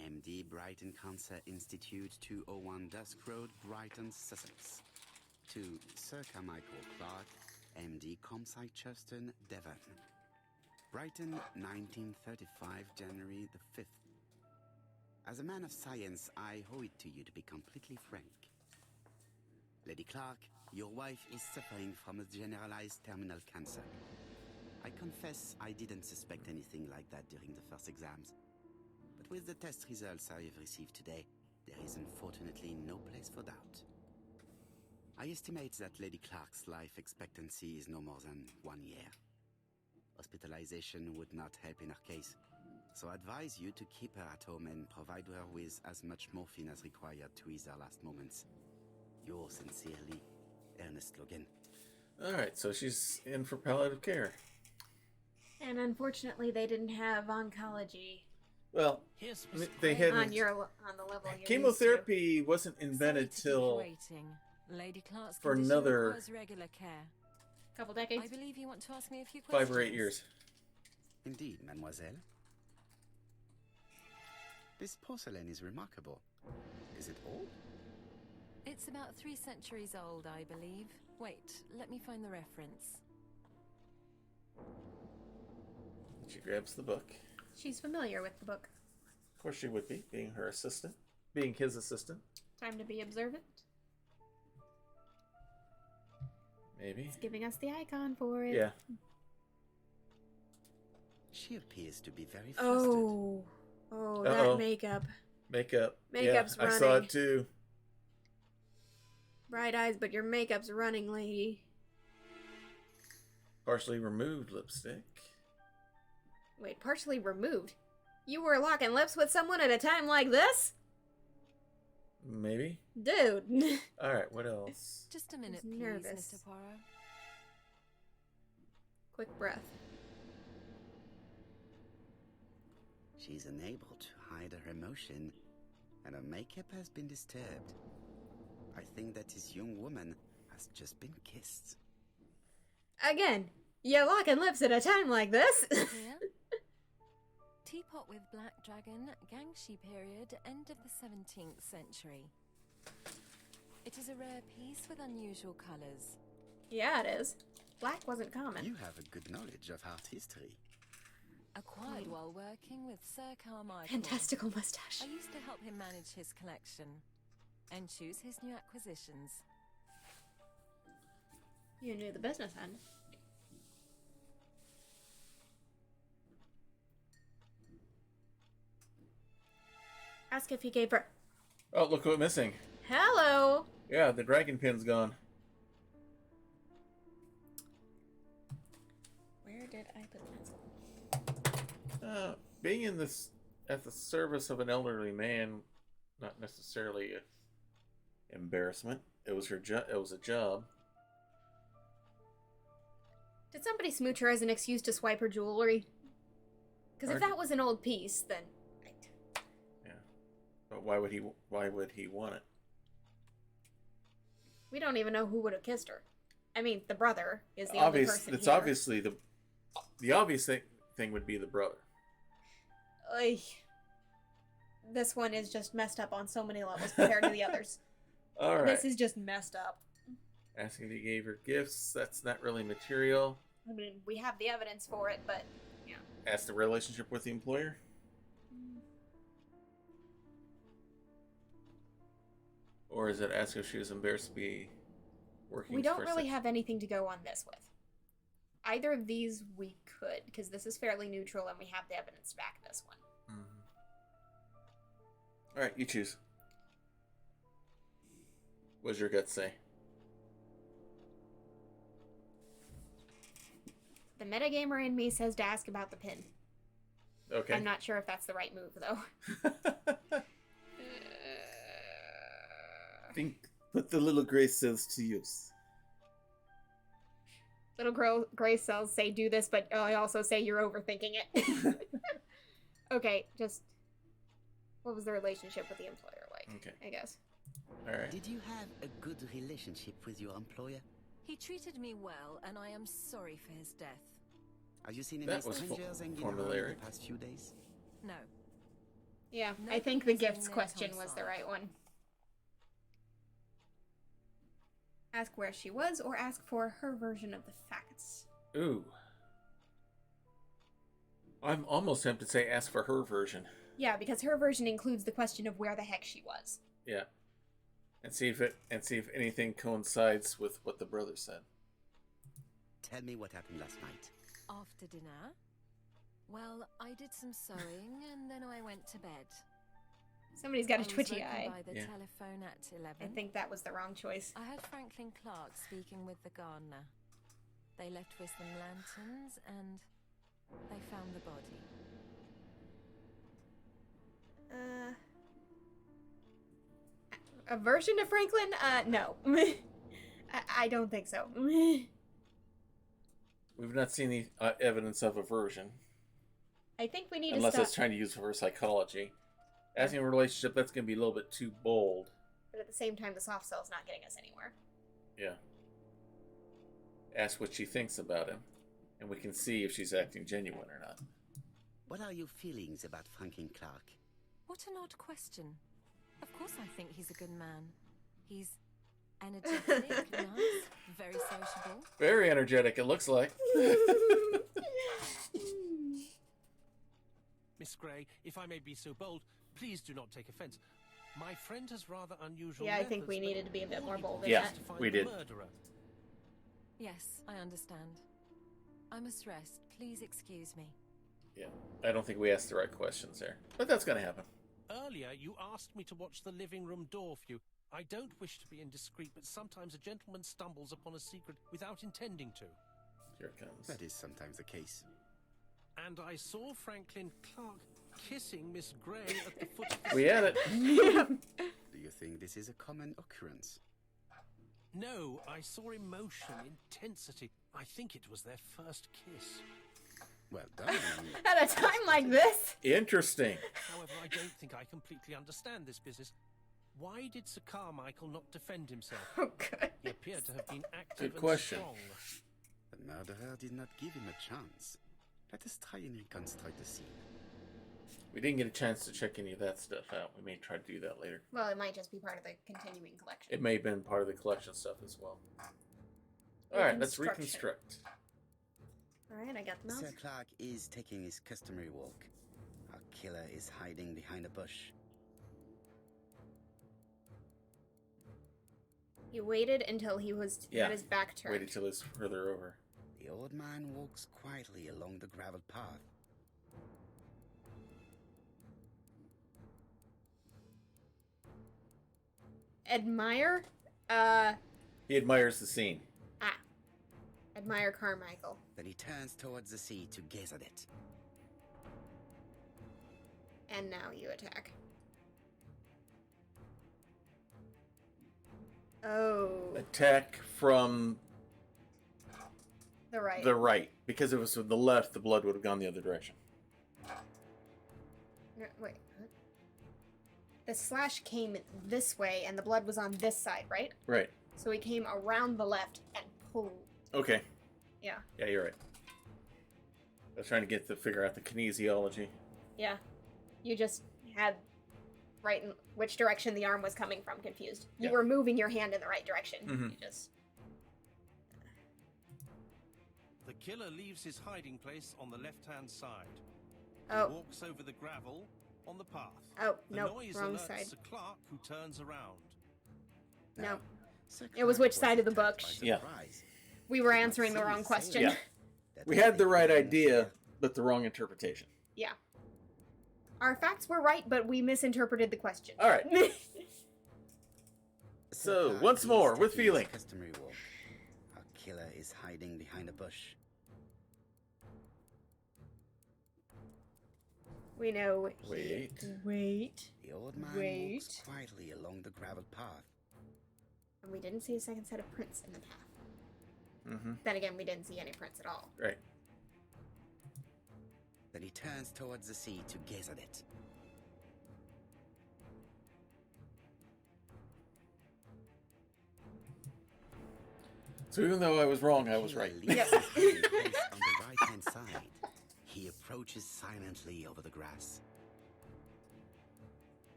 Speaker 3: MD, Brighton Cancer Institute, 201 Dusk Road, Brighton, Sussex. To Sir Carmichael Clark, MD, Comside Churchton, Devon. Brighton, 1935, January the 5th. As a man of science, I owe it to you to be completely frank. Lady Clark, your wife is suffering from a generalized terminal cancer. I confess I didn't suspect anything like that during the first exams. But with the test results I have received today, there is unfortunately no place for doubt. I estimate that Lady Clark's life expectancy is no more than 1 year. Hospitalization would not help in her case, so I advise you to keep her at home and provide her with as much morphine as required to ease her last moments. Yours sincerely, Ernest Logan.
Speaker 1: Alright, so she's in for palliative care.
Speaker 2: And unfortunately, they didn't have oncology.
Speaker 1: Well,
Speaker 4: Here's
Speaker 1: they
Speaker 4: Miss
Speaker 1: hadn't.
Speaker 2: On the level you're
Speaker 1: Chemotherapy wasn't
Speaker 8: Sorry
Speaker 1: invented
Speaker 8: to keep
Speaker 1: till
Speaker 8: you waiting. Lady Clark's
Speaker 1: for
Speaker 8: condition
Speaker 1: another
Speaker 8: requires regular care.
Speaker 2: used to. Couple
Speaker 8: I
Speaker 2: decades.
Speaker 8: believe you want to ask me a few questions.
Speaker 1: 5 or 8 years.
Speaker 3: Indeed, mademoiselle. This porcelain is remarkable. Is it old?
Speaker 8: It's about 3 centuries old, I believe. Wait, let me find the reference.
Speaker 1: She grabs the book.
Speaker 2: She's familiar with the book.
Speaker 1: Of course she would be, being her assistant. Being his assistant.
Speaker 2: Time to be observant.
Speaker 1: Maybe.
Speaker 2: It's giving us the icon for it.
Speaker 1: Yeah.
Speaker 3: She appears to be very flustered.
Speaker 2: Oh,
Speaker 1: Uh-oh.
Speaker 2: that makeup.
Speaker 1: Makeup.
Speaker 2: Makeup's
Speaker 1: yeah, I saw
Speaker 2: running.
Speaker 1: it too.
Speaker 2: Bright eyes, but your makeup's running, lady.
Speaker 1: Partially removed lipstick.
Speaker 2: Wait, partially removed? You were locking lips with someone at a time like this?
Speaker 1: Maybe.
Speaker 2: Dude.
Speaker 1: Alright, what else?
Speaker 8: Just a minute,
Speaker 2: He's
Speaker 8: please,
Speaker 2: nervous.
Speaker 8: Mr. Poirot.
Speaker 2: Quick breath.
Speaker 3: She's unable to hide her emotion, and her makeup has been disturbed. I think that this young woman has just been kissed.
Speaker 2: Again, you're locking lips at a time like this?
Speaker 8: Here. Teapot with Black Dragon, Gangshi period, end of the 17th century. It is a rare piece with unusual colours.
Speaker 2: Yeah, it is. Black wasn't common.
Speaker 3: You have a good knowledge of art history.
Speaker 8: Acquired while working with Sir Carmichael.
Speaker 2: Fantastical mustache.
Speaker 8: I used to help him manage his collection and choose his new acquisitions.
Speaker 2: You knew the business end. Ask if he gave her...
Speaker 1: Oh, look what's missing.
Speaker 2: Hello!
Speaker 1: Yeah, the dragon pin's gone.
Speaker 2: Where did I put the pencil?
Speaker 1: Being in this at the service of an elderly man, not necessarily a embarrassment. It was her it was a job.
Speaker 2: Did somebody smooch her as an excuse to swipe her jewelry? Because if that was an old piece, then...
Speaker 1: Yeah. But why would he want it?
Speaker 2: We don't even know who would have kissed her. I mean, the brother is the only person
Speaker 1: It's
Speaker 2: here.
Speaker 1: obviously the obvious thing would be the brother.
Speaker 2: Oy. This one is just messed up on so many levels compared to the others.
Speaker 1: All right.
Speaker 2: This is just messed up.
Speaker 1: Asking if he gave her gifts. That's not really material.
Speaker 2: I mean, we have the evidence for it, but yeah.
Speaker 1: Ask the relationship with the employer. Or is it ask if she was embarrassed to be working?
Speaker 2: We don't
Speaker 1: for
Speaker 2: really
Speaker 1: such-
Speaker 2: have anything to go on this with. Either of these we could, because this is fairly neutral and we have the evidence to back this one.
Speaker 1: All right, you choose. What does your gut say?
Speaker 2: The metagamer in me says to ask about the pin.
Speaker 1: Okay.
Speaker 2: I'm not sure if that's the right move, though.
Speaker 1: Think, put the little gray cells to use.
Speaker 2: Little gray cells say do this, but I also say you're overthinking it. Okay, just... What was the relationship with the employer like?
Speaker 1: Okay.
Speaker 2: I guess.
Speaker 1: All right.
Speaker 3: Did you have a good relationship with your employer?
Speaker 8: He treated me well, and I am sorry for his death.
Speaker 3: Have you seen any
Speaker 1: That was
Speaker 3: strangers hanging around
Speaker 1: formulaic.
Speaker 3: the past few days?
Speaker 8: No.
Speaker 2: Yeah, I
Speaker 8: Nobody
Speaker 2: think the
Speaker 8: has been
Speaker 2: gifts
Speaker 8: there
Speaker 2: question
Speaker 8: on
Speaker 2: was the
Speaker 8: site.
Speaker 2: right one. Ask where she was, or ask for her version of the facts.
Speaker 1: Ooh. I'm almost tempted to say ask for her version.
Speaker 2: Yeah, because her version includes the question of where the heck she was.
Speaker 1: Yeah. And see if anything coincides with what the brother said.
Speaker 3: Tell me what happened last night.
Speaker 8: After dinner? Well, I did some sewing, and then I went to bed.
Speaker 2: Somebody's got
Speaker 8: I
Speaker 2: a
Speaker 8: was
Speaker 2: twitchy
Speaker 8: woken
Speaker 2: eye.
Speaker 8: by the
Speaker 1: Yeah.
Speaker 8: telephone at 11.
Speaker 2: I think that was the wrong choice.
Speaker 8: I heard Franklin Clark speaking with the gardener. They left with some lanterns, and they found the body.
Speaker 2: A version of Franklin? No. I don't think so.
Speaker 1: We've not seen the evidence of a version.
Speaker 2: I think we need
Speaker 1: Unless
Speaker 2: to
Speaker 1: it's
Speaker 2: stop.
Speaker 1: trying to use her psychology. Asking a relationship, that's going to be a little bit too bold.
Speaker 2: But at the same time, the soft cell's not getting us anywhere.
Speaker 1: Yeah. Ask what she thinks about him, and we can see if she's acting genuine or not.
Speaker 3: What are your feelings about Franklin Clark?
Speaker 8: What an odd question. Of course I think he's a good man. He's energetic, nice, very sociable.
Speaker 1: Very energetic, it looks like.
Speaker 4: Miss Grey, if I may be so bold, please do not take offense. My friend has rather unusual
Speaker 2: Yeah, I think
Speaker 4: methods,
Speaker 2: we
Speaker 4: but
Speaker 2: needed to be a bit
Speaker 4: all
Speaker 2: more
Speaker 4: he
Speaker 2: bold
Speaker 4: wants
Speaker 2: in
Speaker 1: Yeah.
Speaker 4: is
Speaker 2: that.
Speaker 4: to find
Speaker 1: we
Speaker 4: the
Speaker 1: did.
Speaker 4: murderer.
Speaker 8: Yes, I understand. I must rest. Please excuse me.
Speaker 1: Yeah, I don't think we asked the right questions there. But that's going to happen.
Speaker 4: Earlier, you asked me to watch the living room door for you. I don't wish to be indiscreet, but sometimes a gentleman stumbles upon a secret without intending to.
Speaker 1: Here it comes.
Speaker 3: That is sometimes the case.
Speaker 4: And I saw Franklin Clark kissing Miss Grey at the foot of the
Speaker 1: We had it.
Speaker 3: Do you think this is a common occurrence?
Speaker 4: No, I saw emotion, intensity. I think it was their first kiss.
Speaker 3: Well done.
Speaker 2: At a time like this?
Speaker 1: Interesting.
Speaker 4: However, I don't think I completely understand this business. Why did Sir Carmichael not defend himself?
Speaker 2: Oh, good.
Speaker 4: He appeared to have been active
Speaker 1: Good
Speaker 4: and
Speaker 1: question.
Speaker 4: strong.
Speaker 3: The murderer did not give him a chance. Let us try and reconstruct the scene.
Speaker 1: We didn't get a chance to check any of that stuff out. We may try to do that later.
Speaker 2: Well, it might just be part of the continuing collection.
Speaker 1: It may have been part of the collection stuff as well. Alright, let's
Speaker 2: Reconstruction.
Speaker 1: reconstruct.
Speaker 2: Alright, I got the mouse.
Speaker 3: Sir Clark is taking his customary walk. Our killer is hiding behind a bush.
Speaker 2: He waited until he was had his back turned.
Speaker 1: Waited till it's further over.
Speaker 3: The old man walks quietly along the gravel path.
Speaker 2: Admire?
Speaker 1: He admires the scene.
Speaker 2: Admire Carmichael.
Speaker 3: Then he turns towards the sea to gaze at it.
Speaker 2: And now you attack. Oh.
Speaker 1: Attack from
Speaker 2: The right.
Speaker 1: the right. Because if it was from the left, the blood would have gone the other direction.
Speaker 2: No, wait. Huh? The slash came this way and the blood was on this side, right?
Speaker 1: Right.
Speaker 2: So he came around the left and pulled.
Speaker 1: Okay.
Speaker 2: Yeah.
Speaker 1: Yeah, you're right. I was trying to figure out the kinesiology.
Speaker 2: Yeah. You just had right in which direction the arm was coming from confused. You
Speaker 1: Yeah.
Speaker 2: were moving your hand in the right direction.
Speaker 1: Mhm.
Speaker 2: You just
Speaker 4: The killer leaves his hiding place on the left-hand side.
Speaker 2: Oh.
Speaker 4: He walks over the gravel on the path.
Speaker 2: Oh,
Speaker 4: The
Speaker 2: nope,
Speaker 4: noise
Speaker 2: wrong
Speaker 4: alerts
Speaker 2: side.
Speaker 4: Sir Clark, who turns around.
Speaker 2: No.
Speaker 3: Sir
Speaker 2: It was
Speaker 3: Clark
Speaker 2: which side of the
Speaker 3: attacked
Speaker 2: book?
Speaker 3: by
Speaker 1: Yeah.
Speaker 3: surprise.
Speaker 2: We were
Speaker 3: Did not
Speaker 2: answering the
Speaker 3: see
Speaker 2: wrong
Speaker 3: his
Speaker 2: question.
Speaker 3: sailor.
Speaker 1: Yeah.
Speaker 3: That
Speaker 1: We
Speaker 3: is
Speaker 1: had the right
Speaker 3: almost
Speaker 1: idea,
Speaker 3: there.
Speaker 1: but the wrong interpretation.
Speaker 2: Yeah. Our facts were right, but we misinterpreted the question.
Speaker 1: All right.
Speaker 3: Sir
Speaker 1: So,
Speaker 3: Clark
Speaker 1: once
Speaker 3: is
Speaker 1: more, with
Speaker 3: taking his
Speaker 1: feeling.
Speaker 3: Customary walk. Our killer is hiding behind a bush.
Speaker 2: We know.
Speaker 1: Wait.
Speaker 2: Wait.
Speaker 3: The old man
Speaker 2: Wait.
Speaker 3: walks quietly along the gravel path.
Speaker 2: And we didn't see a second set of prints in the path.
Speaker 1: Mm-hmm.
Speaker 2: Then again, we didn't see any prints at all.
Speaker 1: Right.
Speaker 3: Then he turns towards the sea to gaze at it.
Speaker 1: So even though I was wrong, I was
Speaker 3: Killer
Speaker 1: right.
Speaker 3: leaves his hiding place on the right-hand side. He approaches silently over the grass.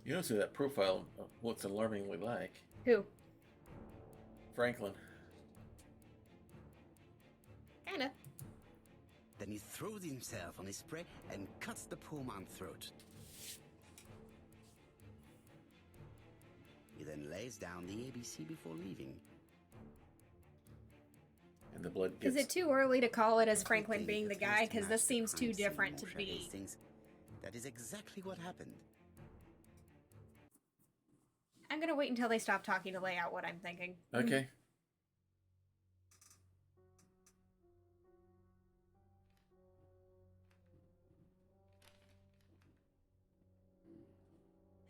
Speaker 1: You notice that profile looks alarmingly like
Speaker 2: Who?
Speaker 1: Franklin.
Speaker 2: Kinda.
Speaker 3: Then he throws himself on his prey and cuts the poor man's throat. He then lays down the ABC before leaving.
Speaker 1: And the blood
Speaker 2: Is
Speaker 1: gets...
Speaker 2: it too early to call it as Franklin
Speaker 3: Everything
Speaker 2: being the
Speaker 3: appears
Speaker 2: guy?
Speaker 3: to
Speaker 2: Because
Speaker 3: match
Speaker 2: this
Speaker 3: the
Speaker 2: seems too
Speaker 3: crime scene,
Speaker 2: different to
Speaker 3: Monsher
Speaker 2: be.
Speaker 3: Hastings. That is exactly what happened.
Speaker 2: I'm gonna wait until they stop talking to lay out what I'm thinking.
Speaker 1: Okay.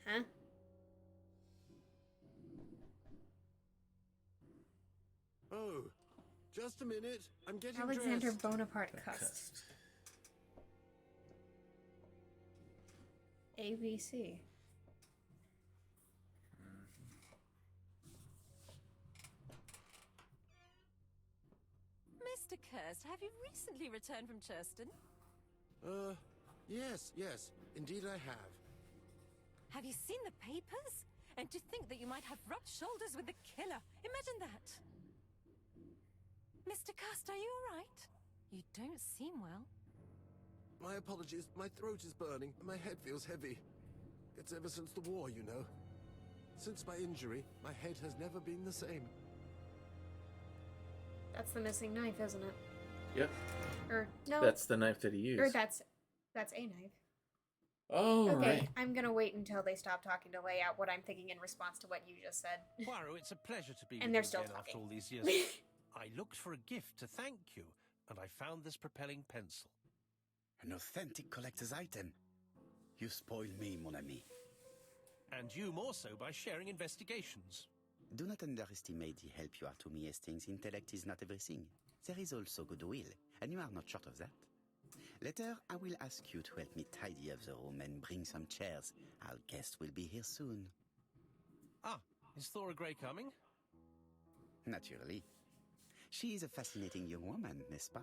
Speaker 2: Huh?
Speaker 9: Oh, just a minute. I'm getting
Speaker 2: Alexander
Speaker 9: dressed.
Speaker 2: Bonaparte Cust. A.B.C.
Speaker 8: Mr. Kirst, have you recently returned from Churston?
Speaker 9: Yes, indeed I have.
Speaker 8: Have you seen the papers? And to think that you might have rubbed shoulders with the killer. Imagine that. Mr. Kirst, are you all right? You don't seem well.
Speaker 9: My apologies, my throat is burning, and my head feels heavy. It's ever since the war, you know. Since my injury, my head has never been the same.
Speaker 2: That's the missing knife, isn't it?
Speaker 1: Yep.
Speaker 2: Or no.
Speaker 1: That's the knife that he used.
Speaker 2: Or that's a knife.
Speaker 1: Oh,
Speaker 2: Okay,
Speaker 1: right.
Speaker 2: I'm gonna wait until they stop talking to lay out what I'm thinking in response to what you just said.
Speaker 4: Poirot, it's a pleasure to be
Speaker 2: And
Speaker 4: with
Speaker 2: they're
Speaker 4: you
Speaker 2: still
Speaker 4: again after
Speaker 2: talking.
Speaker 4: all these years. I looked for a gift to thank you, and I found this propelling pencil.
Speaker 3: An authentic collector's item. You spoil me, mon ami.
Speaker 4: And you more so by sharing investigations.
Speaker 3: Do not underestimate the help you are to me, Hastings. Intellect is not everything. There is also goodwill, and you are not short of that. Later, I will ask you to help me tidy up the room and bring some chairs. Our guest will be here soon.
Speaker 4: Ah, is Thora Grey coming?
Speaker 3: Naturally. She is a fascinating young woman, n'est-ce pas?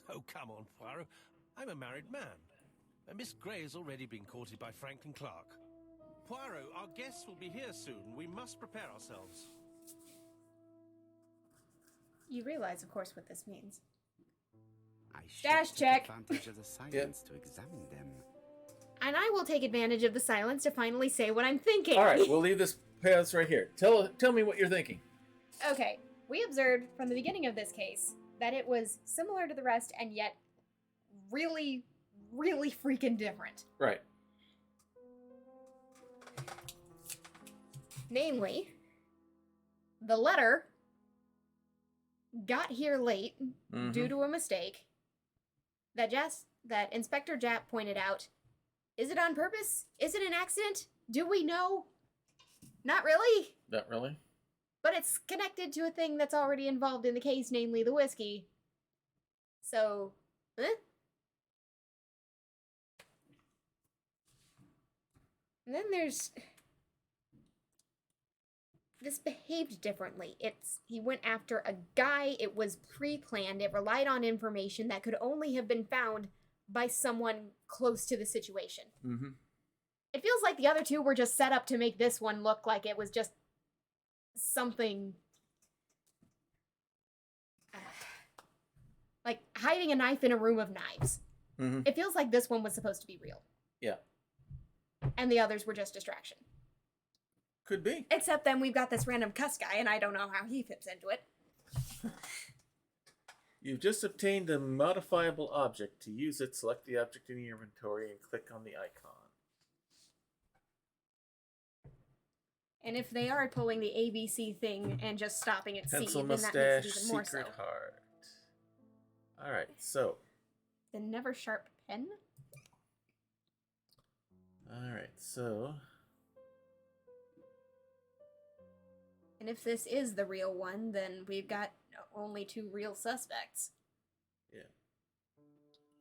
Speaker 4: Oh, come on, Poirot. I'm a married man. And Miss Grey has already been courted by Franklin Clark. Poirot, our guests will be here soon. We must prepare ourselves.
Speaker 2: You realize, of course, what this means.
Speaker 3: I
Speaker 2: Dash
Speaker 3: should
Speaker 2: check.
Speaker 3: take advantage of the silence to examine them.
Speaker 2: And I will take advantage of the silence to finally say what I'm thinking.
Speaker 1: All right, we'll leave this pass right here. Tell me what you're thinking.
Speaker 2: Okay, we observed from the beginning of this case that it was similar to the rest and yet really, really freaking different.
Speaker 1: Right.
Speaker 2: Namely, the letter got here late due to a mistake that Inspector Japp pointed out. Is it on purpose? Is it an accident? Do we know? Not really.
Speaker 1: Not really.
Speaker 2: But it's connected to a thing that's already involved in the case, namely the whiskey. So, And then there's... This behaved differently. He went after a guy. It was pre-planned. It relied on information that could only have been found by someone close to the situation.
Speaker 1: Mm-hmm.
Speaker 2: It feels like the other two were just set up to make this one look like it was just something... like hiding a knife in a room of knives.
Speaker 1: Mm-hmm.
Speaker 2: It feels like this one was supposed to be real.
Speaker 1: Yeah.
Speaker 2: And the others were just distraction.
Speaker 1: Could be.
Speaker 2: Except then we've got this random cuss guy, and I don't know how he fits into it.
Speaker 1: You've just obtained a modifiable object. To use it, select the object in your inventory and click on the icon.
Speaker 2: And if they are pulling the ABC thing and just stopping at
Speaker 1: Pencil
Speaker 2: C, then that
Speaker 1: mustache,
Speaker 2: makes it even more so.
Speaker 1: secret heart. All right, so.
Speaker 2: The never sharp pen?
Speaker 1: All right, so.
Speaker 2: And if this is the real one, then we've got only two real suspects.
Speaker 1: Yeah.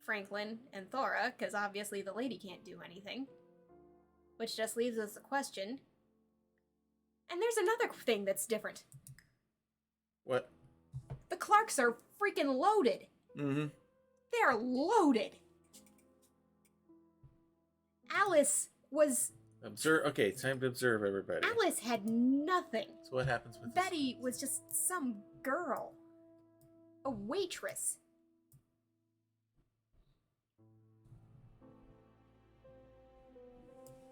Speaker 2: Franklin and Thora, because obviously the lady can't do anything. Which just leaves us the question. And there's another thing that's different.
Speaker 1: What?
Speaker 2: The Clarks are freaking loaded.
Speaker 1: Mm-hmm.
Speaker 2: They're loaded. Alice was...
Speaker 1: Observe. Okay, time to observe everybody.
Speaker 2: Alice had nothing.
Speaker 1: So what happens with
Speaker 2: Betty was just some girl. A waitress.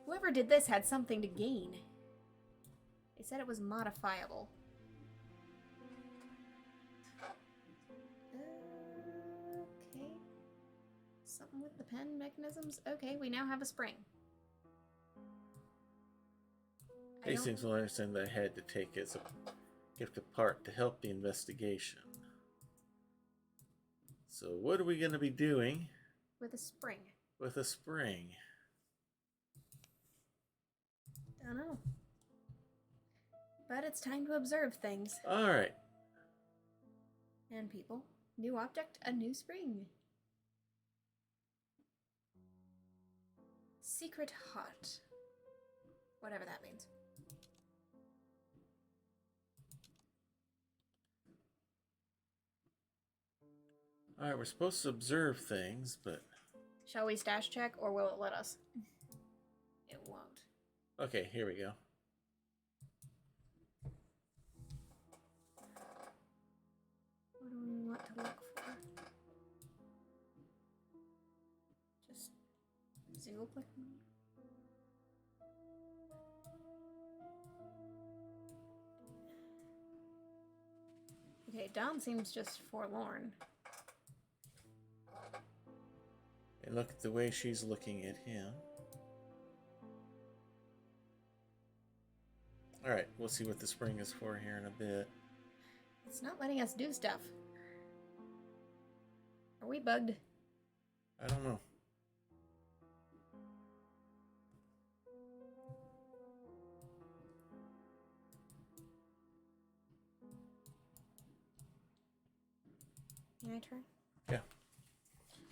Speaker 2: Whoever did this had something to gain. They said it was modifiable. Okay. Something with the pen mechanisms? Okay, we now have a spring.
Speaker 1: Hastings will understand that I had to take his gift apart to help the investigation. So what are we going to be doing
Speaker 2: With a spring.
Speaker 1: with a spring?
Speaker 2: Don't know. But it's time to observe things.
Speaker 1: All right.
Speaker 2: And people. New object, a new spring. Secret hut. Whatever that means.
Speaker 1: Alright, we're supposed to observe things, but...
Speaker 2: Shall we stash check, or will it let us? It won't.
Speaker 1: Okay, here we go.
Speaker 2: What do we want to look for? Just single click. Okay, Don seems just forlorn.
Speaker 1: And look at the way she's looking at him. Alright, we'll see what the spring is for here in a bit.
Speaker 2: It's not letting us do stuff. Are we bugged?
Speaker 1: I don't know.
Speaker 2: Can I try?
Speaker 1: Yeah.
Speaker 2: Okay.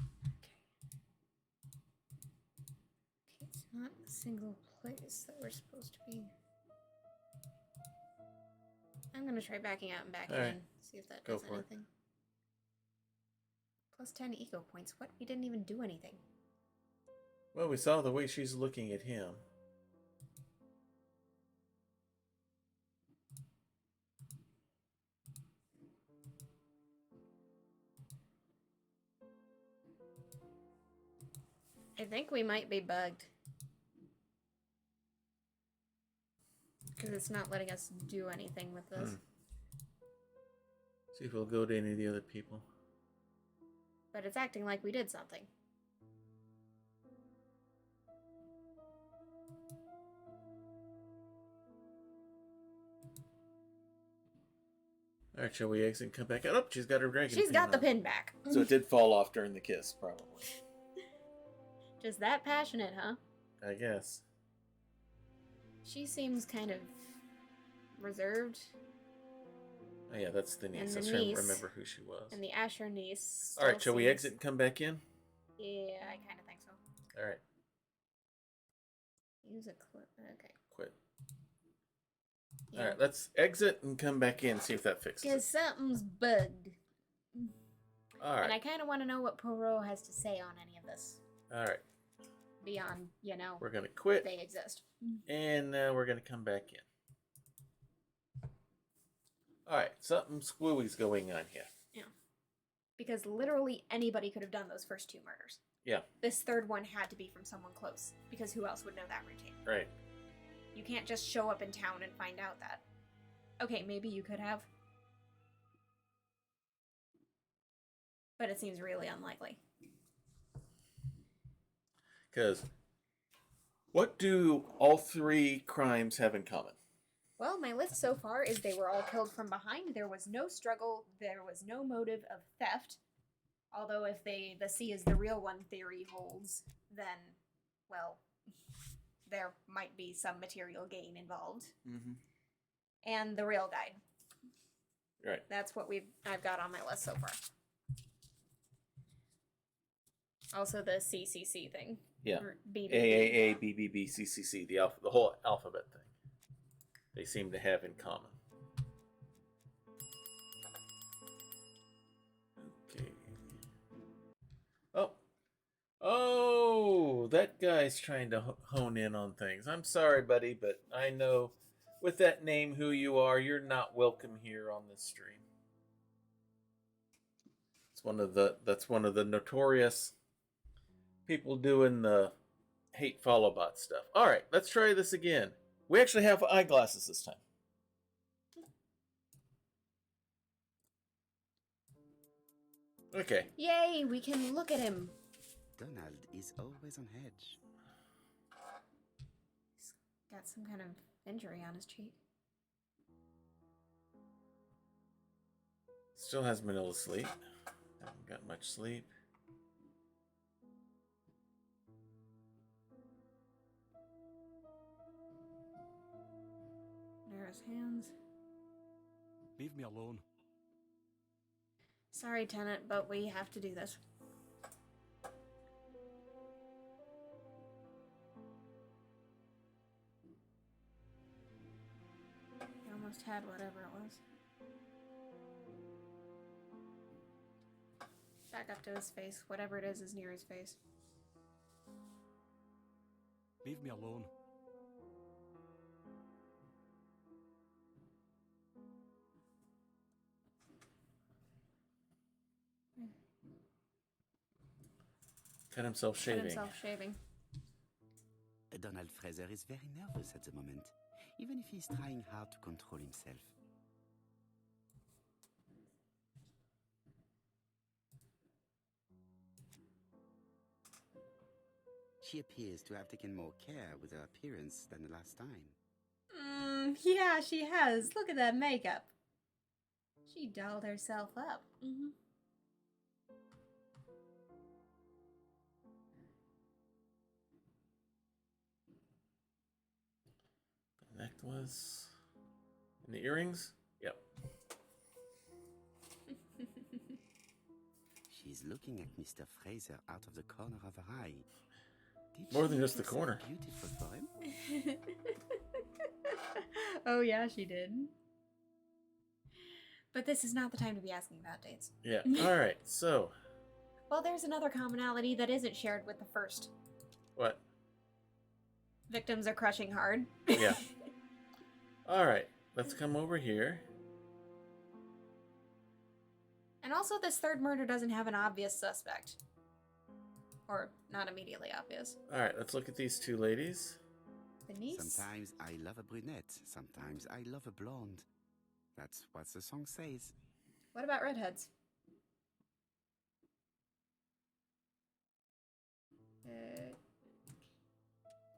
Speaker 2: Okay, it's not a single place that we're supposed to be. I'm gonna try backing out and back
Speaker 1: All right.
Speaker 2: in. See if that
Speaker 1: Go
Speaker 2: does
Speaker 1: for it.
Speaker 2: anything. Plus 10 eco points. What? We didn't even do anything.
Speaker 1: Well, we saw the way she's looking at him.
Speaker 2: I think we might be bugged. Because it's not letting us do anything with this.
Speaker 1: See if we'll go to any of the other people.
Speaker 2: But it's acting like we did something.
Speaker 1: Alright, shall we exit and come back out? Oh, she's got her dragon
Speaker 2: She's got the
Speaker 1: on.
Speaker 2: pin back.
Speaker 1: So it did fall off during the kiss, probably.
Speaker 2: Just that passionate, huh?
Speaker 1: I guess.
Speaker 2: She seems kind of reserved.
Speaker 1: Oh yeah, that's the niece.
Speaker 2: And
Speaker 1: I
Speaker 2: the
Speaker 1: was trying to
Speaker 2: niece.
Speaker 1: remember who she was.
Speaker 2: And the Asher niece.
Speaker 1: Alright, shall
Speaker 2: still
Speaker 1: we
Speaker 2: seems-
Speaker 1: exit and come back in?
Speaker 2: Yeah, I kind of think so.
Speaker 1: Alright,
Speaker 2: Use a clip. Okay.
Speaker 1: quit.
Speaker 2: Yeah.
Speaker 1: Alright, let's exit and come back in, see if that fixes
Speaker 2: Because
Speaker 1: it.
Speaker 2: something's bugged. And I
Speaker 1: Alright,
Speaker 2: kind of want to know what Poirot has to say on any of this.
Speaker 1: alright.
Speaker 2: Beyond, you know,
Speaker 1: We're gonna quit,
Speaker 2: they exist.
Speaker 1: and we're gonna come back in. Alright, something squooey's going on here.
Speaker 2: Yeah. Because literally anybody could have done those first two murders.
Speaker 1: Yeah,
Speaker 2: This third one had to be from someone close. Because who else would know that routine?
Speaker 1: right.
Speaker 2: You can't just show up in town and find out that. Okay, maybe you could have. But it seems really unlikely.
Speaker 1: Because what do all three crimes have in common?
Speaker 2: Well, my list so far is they were all killed from behind. There was no struggle. There was no motive of theft. Although if the C is the real one theory holds, then, well, there might be some material gain involved.
Speaker 1: Mm-hmm.
Speaker 2: And the real guide.
Speaker 1: Right.
Speaker 2: That's what I've got on my list so far. Also the CCC thing.
Speaker 1: Yeah.
Speaker 2: Or BBB.
Speaker 1: AAA, BBB, CCC, the whole alphabet thing. They seem to have in common. Okay. Oh, that guy's trying to hone in on things. I'm sorry, buddy, but I know with that name who you are, you're not welcome here on this stream. That's one of the notorious people doing the hate follow bot stuff. All right, let's try this again. We actually have eyeglasses this time. Okay.
Speaker 2: Yay, we can look at him.
Speaker 3: Donald is always on edge.
Speaker 2: He's got some kind of injury on his cheek.
Speaker 1: Still hasn't been able to sleep. Haven't got much sleep.
Speaker 2: There are his hands.
Speaker 6: Leave me alone.
Speaker 2: Sorry, Tenant, but we have to do this. had whatever it was. Back up to his face. Whatever it is near his face.
Speaker 6: Leave me alone.
Speaker 1: Cut himself shaving.
Speaker 2: Cut himself shaving.
Speaker 3: Donald Fraser is very nervous at the moment, even if he's trying hard to control himself. She appears to have taken more care with her appearance than the last time.
Speaker 2: Yeah, she has. Look at that makeup. She dolled herself up. Mm-hmm.
Speaker 1: The necklace. And the earrings? Yep.
Speaker 3: She's looking at Mr. Fraser out of the corner of her eye. Did
Speaker 1: More
Speaker 3: she
Speaker 1: than just the
Speaker 3: look so
Speaker 1: corner.
Speaker 3: Beautiful for him.
Speaker 2: Oh yeah, she did. But this is not the time to be asking about dates.
Speaker 1: Yeah. All right. So.
Speaker 2: Well, there's another commonality that isn't shared with the first.
Speaker 1: What?
Speaker 2: Victims are crushing hard.
Speaker 1: Yeah. All right. Let's come over here.
Speaker 2: And also, this third murder doesn't have an obvious suspect. Or not immediately obvious.
Speaker 1: All right. Let's look at these two ladies.
Speaker 2: The niece?
Speaker 3: Sometimes I love a brunette, sometimes I love a blonde. That's what the song says.
Speaker 2: What about redheads?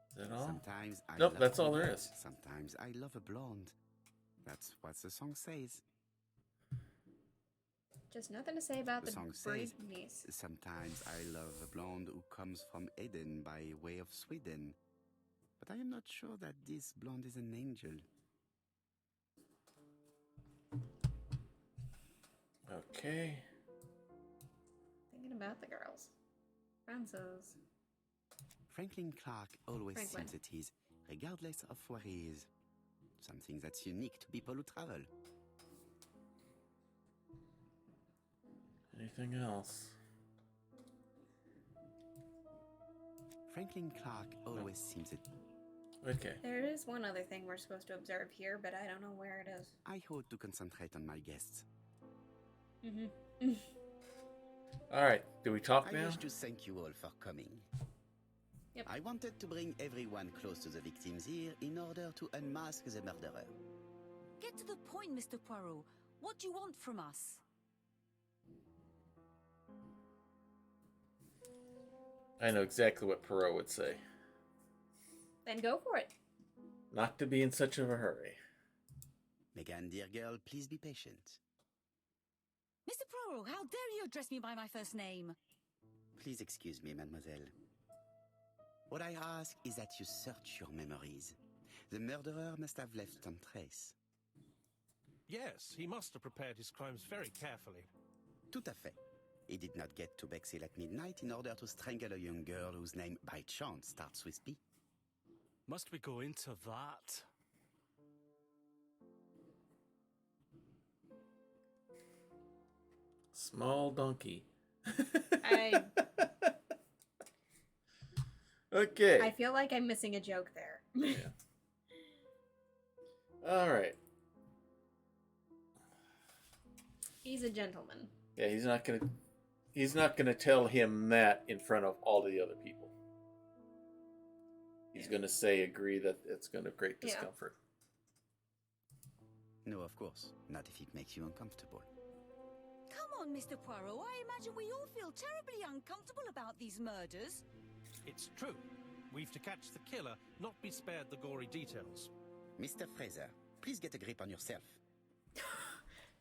Speaker 1: Is that all?
Speaker 3: Sometimes I
Speaker 1: Nope,
Speaker 3: love
Speaker 1: that's
Speaker 3: a
Speaker 1: all there
Speaker 3: brunette,
Speaker 1: is.
Speaker 3: Sometimes I love a blonde. That's what the song says.
Speaker 2: Just nothing to say about
Speaker 3: The
Speaker 2: the
Speaker 3: song
Speaker 2: brave
Speaker 3: says,
Speaker 2: niece.
Speaker 3: sometimes I love a blonde who comes from Eden by way of Sweden. But I am not sure that this blonde is an angel.
Speaker 1: Okay.
Speaker 2: Thinking about the girls. Frances.
Speaker 3: Franklin Clark always
Speaker 2: Franklin.
Speaker 3: seems at ease, regardless of where he is. Something that's unique to people who travel.
Speaker 1: Anything else?
Speaker 3: Franklin Clark always seems at...
Speaker 1: Okay.
Speaker 2: There is one other thing we're supposed to observe here, but I don't know where it is.
Speaker 3: I hope to concentrate on my guests.
Speaker 2: Mm-hmm.
Speaker 1: All right. Do we talk
Speaker 3: I
Speaker 1: now?
Speaker 3: wish to thank you all for coming.
Speaker 2: Yep.
Speaker 3: I wanted to bring everyone close to the victims here in order to unmask the murderer.
Speaker 5: Get to the point, Mr. Poirot. What do you want from us?
Speaker 1: I know exactly what Poirot would say.
Speaker 2: Then go for it.
Speaker 1: Not to be in such of a hurry.
Speaker 3: Megan, dear girl, please be patient.
Speaker 5: Mr. Poirot, how dare you address me by my first name?
Speaker 3: Please excuse me, mademoiselle. What I ask is that you search your memories. The murderer must have left some trace.
Speaker 4: Yes, he must have prepared his crimes very carefully.
Speaker 3: Tout à fait. He did not get to Bexhill at midnight in order to strangle a young girl whose name by chance starts with P.
Speaker 6: Must we go into that?
Speaker 1: Small donkey.
Speaker 2: I
Speaker 1: Okay.
Speaker 2: feel like I'm missing a joke there.
Speaker 1: Yeah. All right.
Speaker 2: He's a gentleman.
Speaker 1: Yeah, he's not gonna tell him that in front of all the other people. He's gonna agree that it's gonna create
Speaker 2: Yeah.
Speaker 1: discomfort.
Speaker 3: No, of course. Not if it makes you uncomfortable.
Speaker 5: Come on, Mr. Poirot. I imagine we all feel terribly uncomfortable about these murders.
Speaker 4: It's true. We've to catch the killer, not be spared the gory details.
Speaker 3: Mr. Fraser, please get a grip on yourself.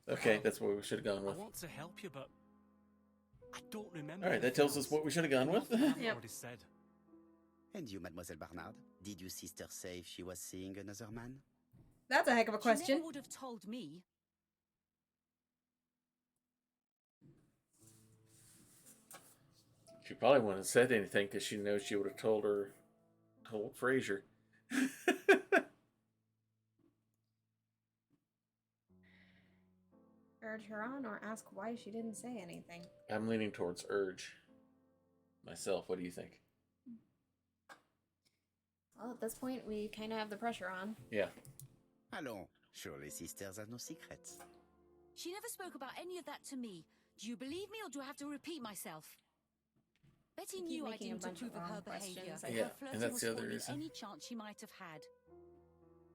Speaker 1: Okay, that's what we should have gone
Speaker 6: I
Speaker 1: with.
Speaker 6: want to help you, but I don't remember.
Speaker 1: All right, that
Speaker 6: anything
Speaker 1: tells us
Speaker 6: else.
Speaker 1: what we should have gone with.
Speaker 6: Nothing I've
Speaker 2: Yep.
Speaker 6: already said.
Speaker 3: And you, Mademoiselle Barnard, did your sister say if she was seeing another man?
Speaker 2: That's a heck of a
Speaker 5: She
Speaker 2: question.
Speaker 5: never would have told me.
Speaker 1: She probably wouldn't have said anything because she knows she would have told Fraser.
Speaker 2: urge her on or ask why she didn't say anything.
Speaker 1: I'm leaning towards urge. Myself, what do you think?
Speaker 2: Well, at this point, we kind of have the pressure on.
Speaker 1: Yeah.
Speaker 3: Allons, surely sisters have no secrets.
Speaker 5: She never spoke about any of that to me. Do you believe me or do I have to repeat myself? Betty knew I didn't approve of her behaviour.
Speaker 1: Yeah, and that's the other reason.
Speaker 5: Any chance she might have had.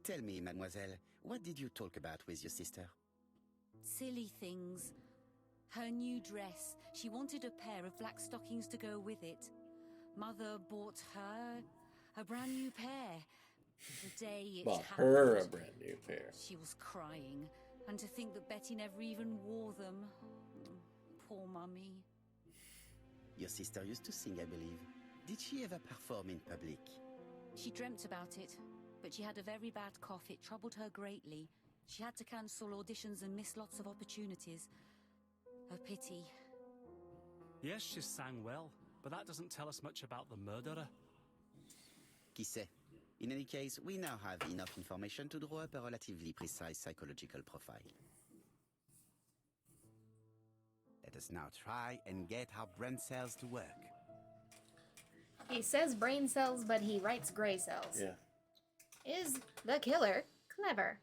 Speaker 3: Tell me, mademoiselle, what did you talk about with your sister?
Speaker 5: Silly things. Her new dress. She wanted a pair of black stockings to go with it. Mother bought her a brand new pair. The day it
Speaker 1: Bought
Speaker 5: happened,
Speaker 1: her a brand new pair.
Speaker 5: she was crying. And to think that Betty never even wore them. Poor mummy.
Speaker 3: Your sister used to sing, I believe. Did she ever perform in public?
Speaker 5: She dreamt about it, but she had a very bad cough. It troubled her greatly. She had to cancel auditions and miss lots of opportunities. A pity.
Speaker 6: Yes, she sang well, but that doesn't tell us much about the murderer.
Speaker 3: Qui sait? In any case, we now have enough information to draw up a relatively precise psychological profile. Let us now try and get our brain cells to work.
Speaker 2: He says brain cells, but he writes gray cells.
Speaker 1: Yeah.
Speaker 2: Is the killer clever?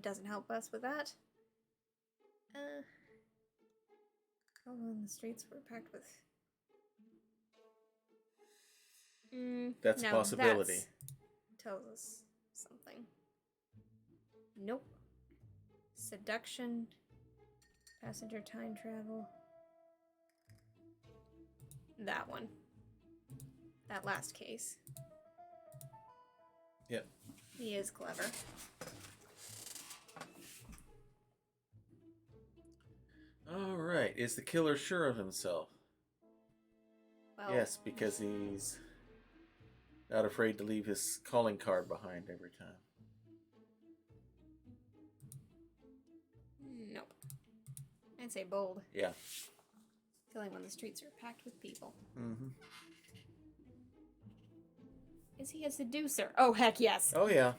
Speaker 2: Doesn't help us with that. Oh, and the streets were packed with...
Speaker 1: That's a
Speaker 2: no,
Speaker 1: possibility.
Speaker 2: that tells us something. Nope. Seduction. Passenger time travel. That one. That last case.
Speaker 1: Yep.
Speaker 2: He is clever.
Speaker 1: All right. Is the killer sure of himself?
Speaker 2: Well,
Speaker 1: Yes, because he's not afraid to leave his calling card behind every time.
Speaker 2: nope. I'd say bold.
Speaker 1: Yeah.
Speaker 2: Killing when the streets are packed with people.
Speaker 1: Mm-hmm.
Speaker 2: Is he a seducer? Oh, heck yes.
Speaker 1: Oh, yeah.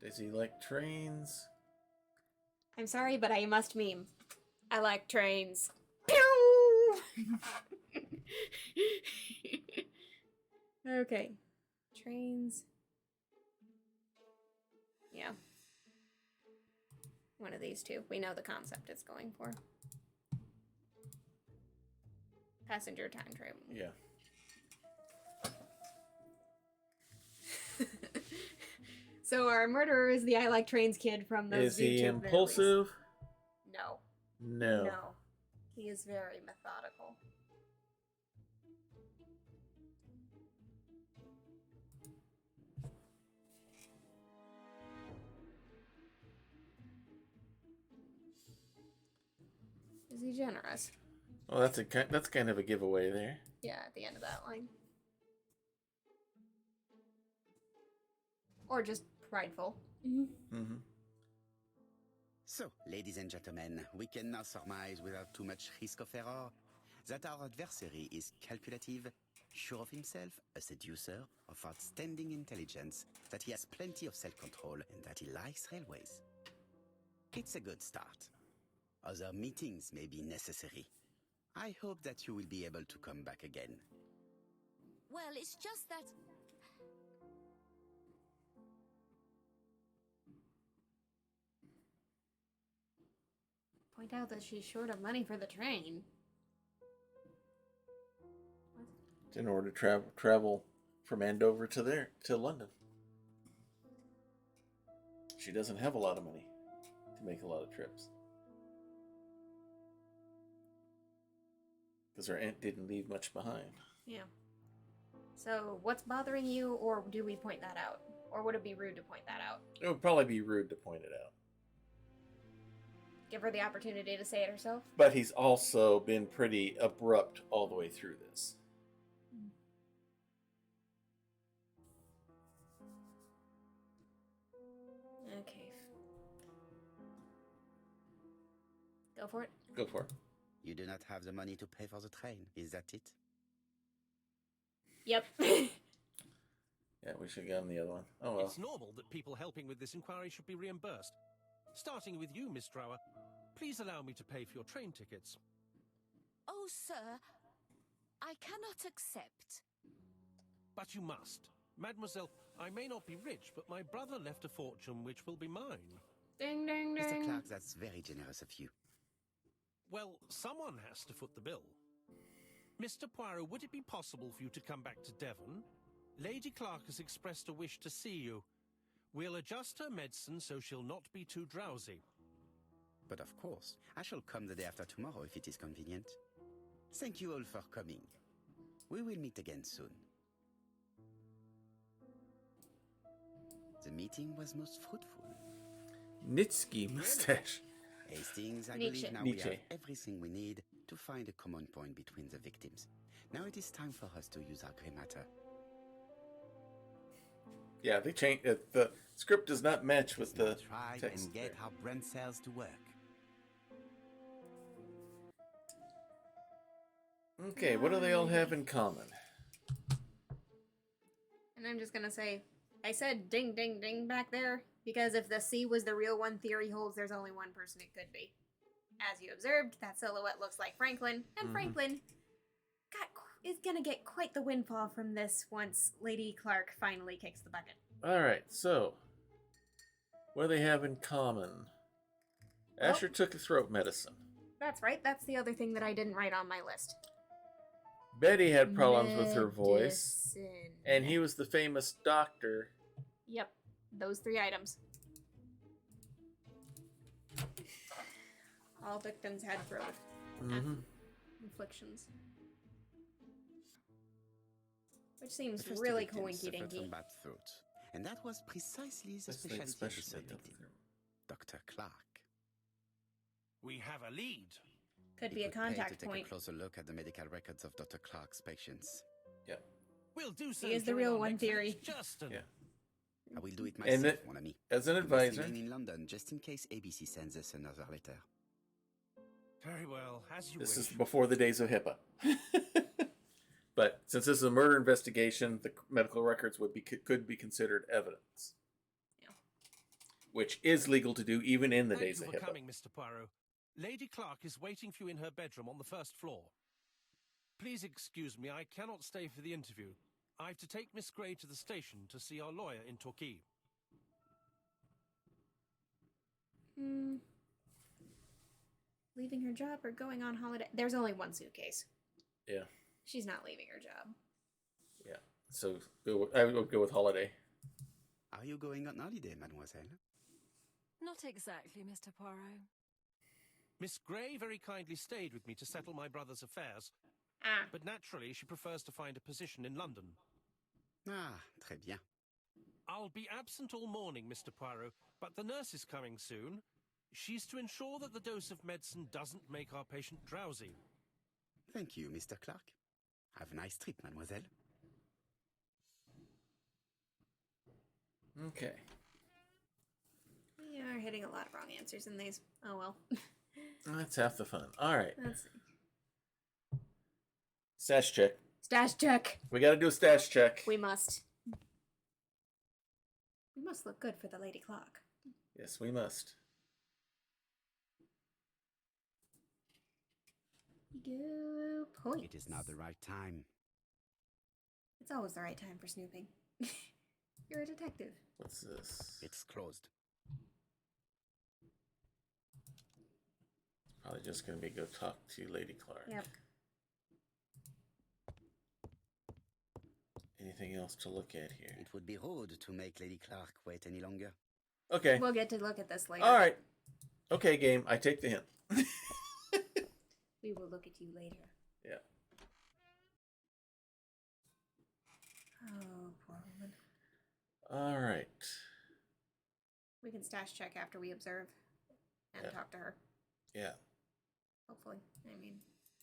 Speaker 1: Does he like trains?
Speaker 2: I'm sorry, but I must meme. I like trains. Pew! Okay. Trains. Yeah. One of these two. We know the concept it's going for. Passenger time travel.
Speaker 1: Yeah.
Speaker 2: So our murderer is the I like trains kid from those
Speaker 1: Is he
Speaker 2: YouTube
Speaker 1: impulsive?
Speaker 2: videos. No.
Speaker 1: No.
Speaker 2: No. He is very methodical. Is he generous?
Speaker 1: Well, that's kind of a giveaway there.
Speaker 2: Yeah, at the end of that line. Or just prideful.
Speaker 1: Mm-hmm.
Speaker 3: So, ladies and gentlemen, we can now surmise without too much risk of error that our adversary is calculative, sure of himself, a seducer, of outstanding intelligence, that he has plenty of self-control, and that he likes railways. It's a good start. Other meetings may be necessary. I hope that you will be able to come back again.
Speaker 5: Well, it's just that...
Speaker 2: Point out that she's short of money for the train.
Speaker 1: In order to travel from Andover to London. She doesn't have a lot of money to make a lot of trips. Because her aunt didn't leave much behind.
Speaker 2: Yeah. So, what's bothering you, or do we point that out? Or would it be rude to point that out?
Speaker 1: It would probably be rude to point it out.
Speaker 2: Give her the opportunity to say it herself?
Speaker 1: But he's also been pretty abrupt all the way through this.
Speaker 2: Okay. Go for it.
Speaker 1: Go for it.
Speaker 3: You do not have the money to pay for the train, is that it?
Speaker 2: Yep.
Speaker 1: Yeah, we should have gotten the other one. Oh well.
Speaker 4: It's normal that people helping with this inquiry should be reimbursed. Starting with you, Miss Drower. Please allow me to pay for your train tickets.
Speaker 5: Oh, sir, I cannot accept.
Speaker 4: But you must. Mademoiselle, I may not be rich, but my brother left a fortune which will be mine.
Speaker 2: Ding, ding,
Speaker 3: Mr.
Speaker 2: ding.
Speaker 3: Clark, that's very generous of you.
Speaker 4: Well, someone has to foot the bill. Mr. Poirot, would it be possible for you to come back to Devon? Lady Clark has expressed a wish to see you. We'll adjust her medicine so she'll not be too drowsy.
Speaker 3: But of course, I shall come the day after tomorrow if it is convenient. Thank you all for coming. We will meet again soon. The meeting was most fruitful.
Speaker 1: Nitsky mustache.
Speaker 3: Hastings, I
Speaker 2: Nietzsche.
Speaker 3: believe now
Speaker 1: Nietzsche.
Speaker 3: we have everything we need to find a common point between the victims. Now it is time for us to use our grey matter.
Speaker 1: Yeah, they changed it. The script does not match with the
Speaker 3: Try
Speaker 1: text.
Speaker 3: and get
Speaker 1: there.
Speaker 3: our brain cells to work.
Speaker 1: Okay, what do they all have in common?
Speaker 2: And I'm just gonna say, I said ding, ding, ding back there because if the C was the real one theory holds, there's only one person it could be. As you observed, that silhouette looks like Franklin, and Franklin is gonna get quite the windfall from this once Lady Clark finally kicks the bucket.
Speaker 1: Alright, so what do they have in common? Asher took a throat medicine.
Speaker 2: That's right, that's the other thing that I didn't write on my list.
Speaker 1: Betty had problems with her voice.
Speaker 2: Medicine.
Speaker 1: And he was the famous doctor.
Speaker 2: Yep, those 3 items. All victims had throat inflictions. Which seems
Speaker 3: The first
Speaker 2: really
Speaker 3: victim suffered
Speaker 2: coinky-dinky.
Speaker 3: from bad throat, and that was precisely the specialty of the subject, Dr. Clark.
Speaker 4: We have a lead.
Speaker 2: Could
Speaker 3: It
Speaker 2: be a
Speaker 3: would pay
Speaker 2: contact
Speaker 3: to take
Speaker 2: point.
Speaker 3: a closer look at the medical records of Dr. Clark's patients.
Speaker 1: Yeah.
Speaker 4: We'll do so.
Speaker 2: He is the
Speaker 4: during
Speaker 2: real
Speaker 4: our
Speaker 2: one
Speaker 4: next
Speaker 2: theory.
Speaker 4: Mitch Justin.
Speaker 1: Yeah.
Speaker 3: I will do it
Speaker 1: And
Speaker 3: myself, mon ami.
Speaker 1: as an
Speaker 3: I must
Speaker 1: advisor.
Speaker 3: remain in London just in case A.B.C. sends us another letter.
Speaker 4: Very well, as you
Speaker 1: This
Speaker 4: wish.
Speaker 1: is before the days of HIPAA. But since this is a murder investigation, the medical records could be considered evidence.
Speaker 2: Yeah.
Speaker 1: Which is legal to do even in the
Speaker 4: Thank
Speaker 1: days
Speaker 4: you
Speaker 1: of
Speaker 4: for
Speaker 1: HIPAA.
Speaker 4: coming, Mr. Poirot. Lady Clark is waiting for you in her bedroom on the 1st floor. Please excuse me, I cannot stay for the interview. I have to take Miss Gray to the station to see our lawyer in Torquay.
Speaker 2: Leaving her job or going on holiday? There's only one suitcase.
Speaker 1: Yeah.
Speaker 2: She's not leaving her job.
Speaker 1: Yeah. So I would go with holiday.
Speaker 3: Are you going on holiday, mademoiselle?
Speaker 8: Not exactly, Mr. Poirot.
Speaker 4: Miss Gray very kindly stayed with me to settle my brother's affairs,
Speaker 2: Ah,
Speaker 4: but naturally she prefers to find a position in London.
Speaker 3: Ah, très bien.
Speaker 4: I'll be absent all morning, Mr. Poirot, but the nurse is coming soon. She's to ensure that the dose of medicine doesn't make our patient drowsy.
Speaker 3: Thank you, Mr. Clark. Have a nice trip, mademoiselle.
Speaker 1: Okay.
Speaker 2: we are hitting a lot of wrong answers in these. Oh well.
Speaker 1: That's half the fun. All right.
Speaker 2: Let's see.
Speaker 1: Stash check.
Speaker 2: Stash check.
Speaker 1: We got to do a stash check.
Speaker 2: We must. We must look good for the Lady Clock.
Speaker 1: Yes, we must.
Speaker 2: Go point.
Speaker 3: It is now the right time.
Speaker 2: It's always the right time for snooping. You're a detective.
Speaker 1: What's this?
Speaker 3: It's closed.
Speaker 1: Probably just going to be go talk to Lady Clark.
Speaker 2: Yep.
Speaker 1: Anything else to look at here?
Speaker 3: It would be rude to make Lady Clark wait any longer.
Speaker 1: Okay.
Speaker 2: We'll get to look at this later.
Speaker 1: All right. Okay, game. I take the hint.
Speaker 2: We will look at you later.
Speaker 1: Yeah.
Speaker 2: Oh, poor woman.
Speaker 1: All right.
Speaker 2: We can stash check after we observe and
Speaker 1: Yeah.
Speaker 2: talk to her.
Speaker 1: Yeah.
Speaker 2: Hopefully. I mean,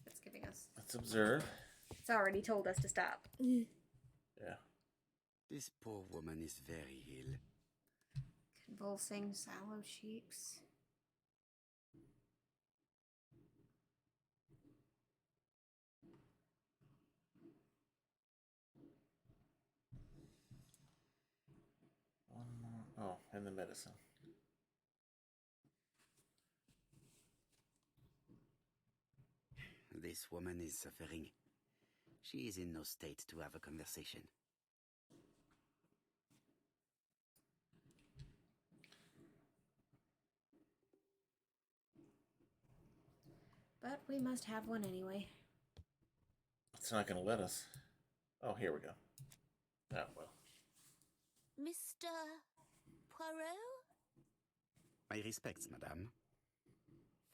Speaker 2: it's giving us.
Speaker 1: Let's observe.
Speaker 2: It's already told us to stop.
Speaker 1: Yeah.
Speaker 3: This poor woman is very ill.
Speaker 2: Convulsing, sallow cheeks.
Speaker 1: Oh, and the medicine.
Speaker 3: This woman is suffering. She is in no state to have a conversation.
Speaker 2: But we must have one anyway.
Speaker 1: It's not going to let us. Oh, here we go. Oh, well.
Speaker 5: Mr. Poirot?
Speaker 3: My respects, madame.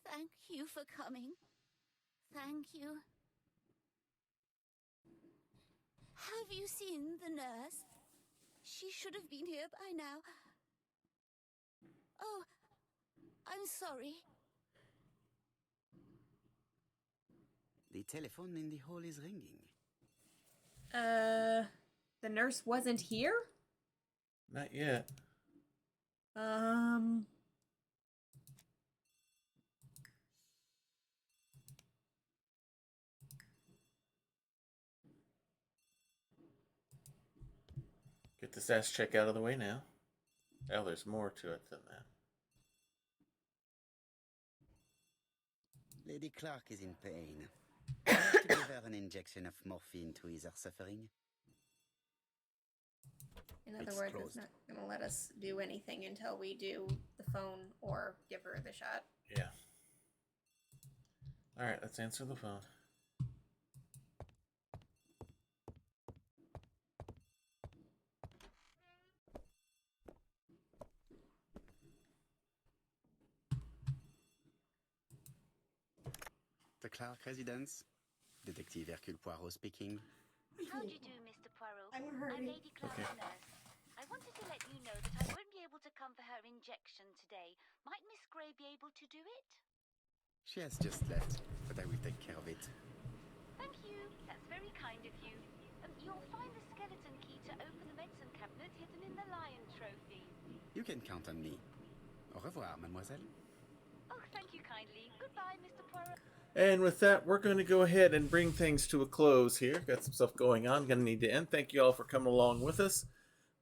Speaker 5: Thank you for coming. Thank you. Have you seen the nurse? She should have been here by now. Oh, I'm sorry.
Speaker 3: The telephone in the hall is ringing.
Speaker 2: The nurse wasn't here?
Speaker 1: Not yet. Get this ass check out of the way now. Oh, there's more to it than that.
Speaker 3: Lady Clark is in pain. I have to give her an injection of morphine to ease her suffering.
Speaker 2: In other
Speaker 3: It's
Speaker 2: words,
Speaker 3: closed.
Speaker 2: it's not going to let us do anything until we do the phone or give her the shot.
Speaker 1: Yeah. Alright, let's answer the phone.
Speaker 3: The Clark residence. Detective Hercule Poirot speaking.
Speaker 5: How do you do, Mr. Poirot?
Speaker 2: I'm
Speaker 5: I'm
Speaker 2: hurting.
Speaker 5: Lady Clark's
Speaker 1: Okay.
Speaker 5: nurse. I wanted to let you know that I won't be able to come for her injection today. Might Miss Grey be able to do it?
Speaker 3: She has just left, but I will take care of it.
Speaker 5: Thank you. That's very kind of you. You'll find the skeleton key to open the medicine cabinet hidden in the lion trophy.
Speaker 3: You can count on me. Au revoir, mademoiselle.
Speaker 5: Oh, thank you kindly. Goodbye, Mr. Poirot.
Speaker 1: And with that, we're going to go ahead and bring things to a close here. Got some stuff going on. Going to need to end. Thank you all for coming along with us.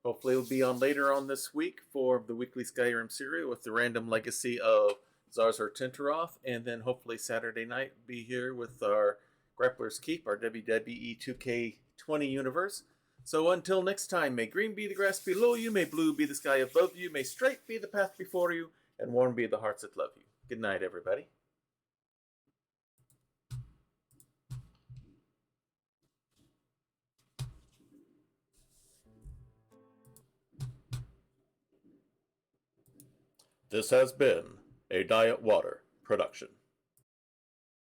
Speaker 1: Hopefully we'll be on later on this week for the weekly Skyrim serial with the random legacy of Zarzar Tinteroth. And then hopefully Saturday night we'll be here with our Grappler's Keep, our WWE 2K20 universe. So until next time, may green be the grass below you, may blue be the sky above you, may straight be the path before you, and warm be the hearts that love you. Good night, everybody. This has been a Diet Water production.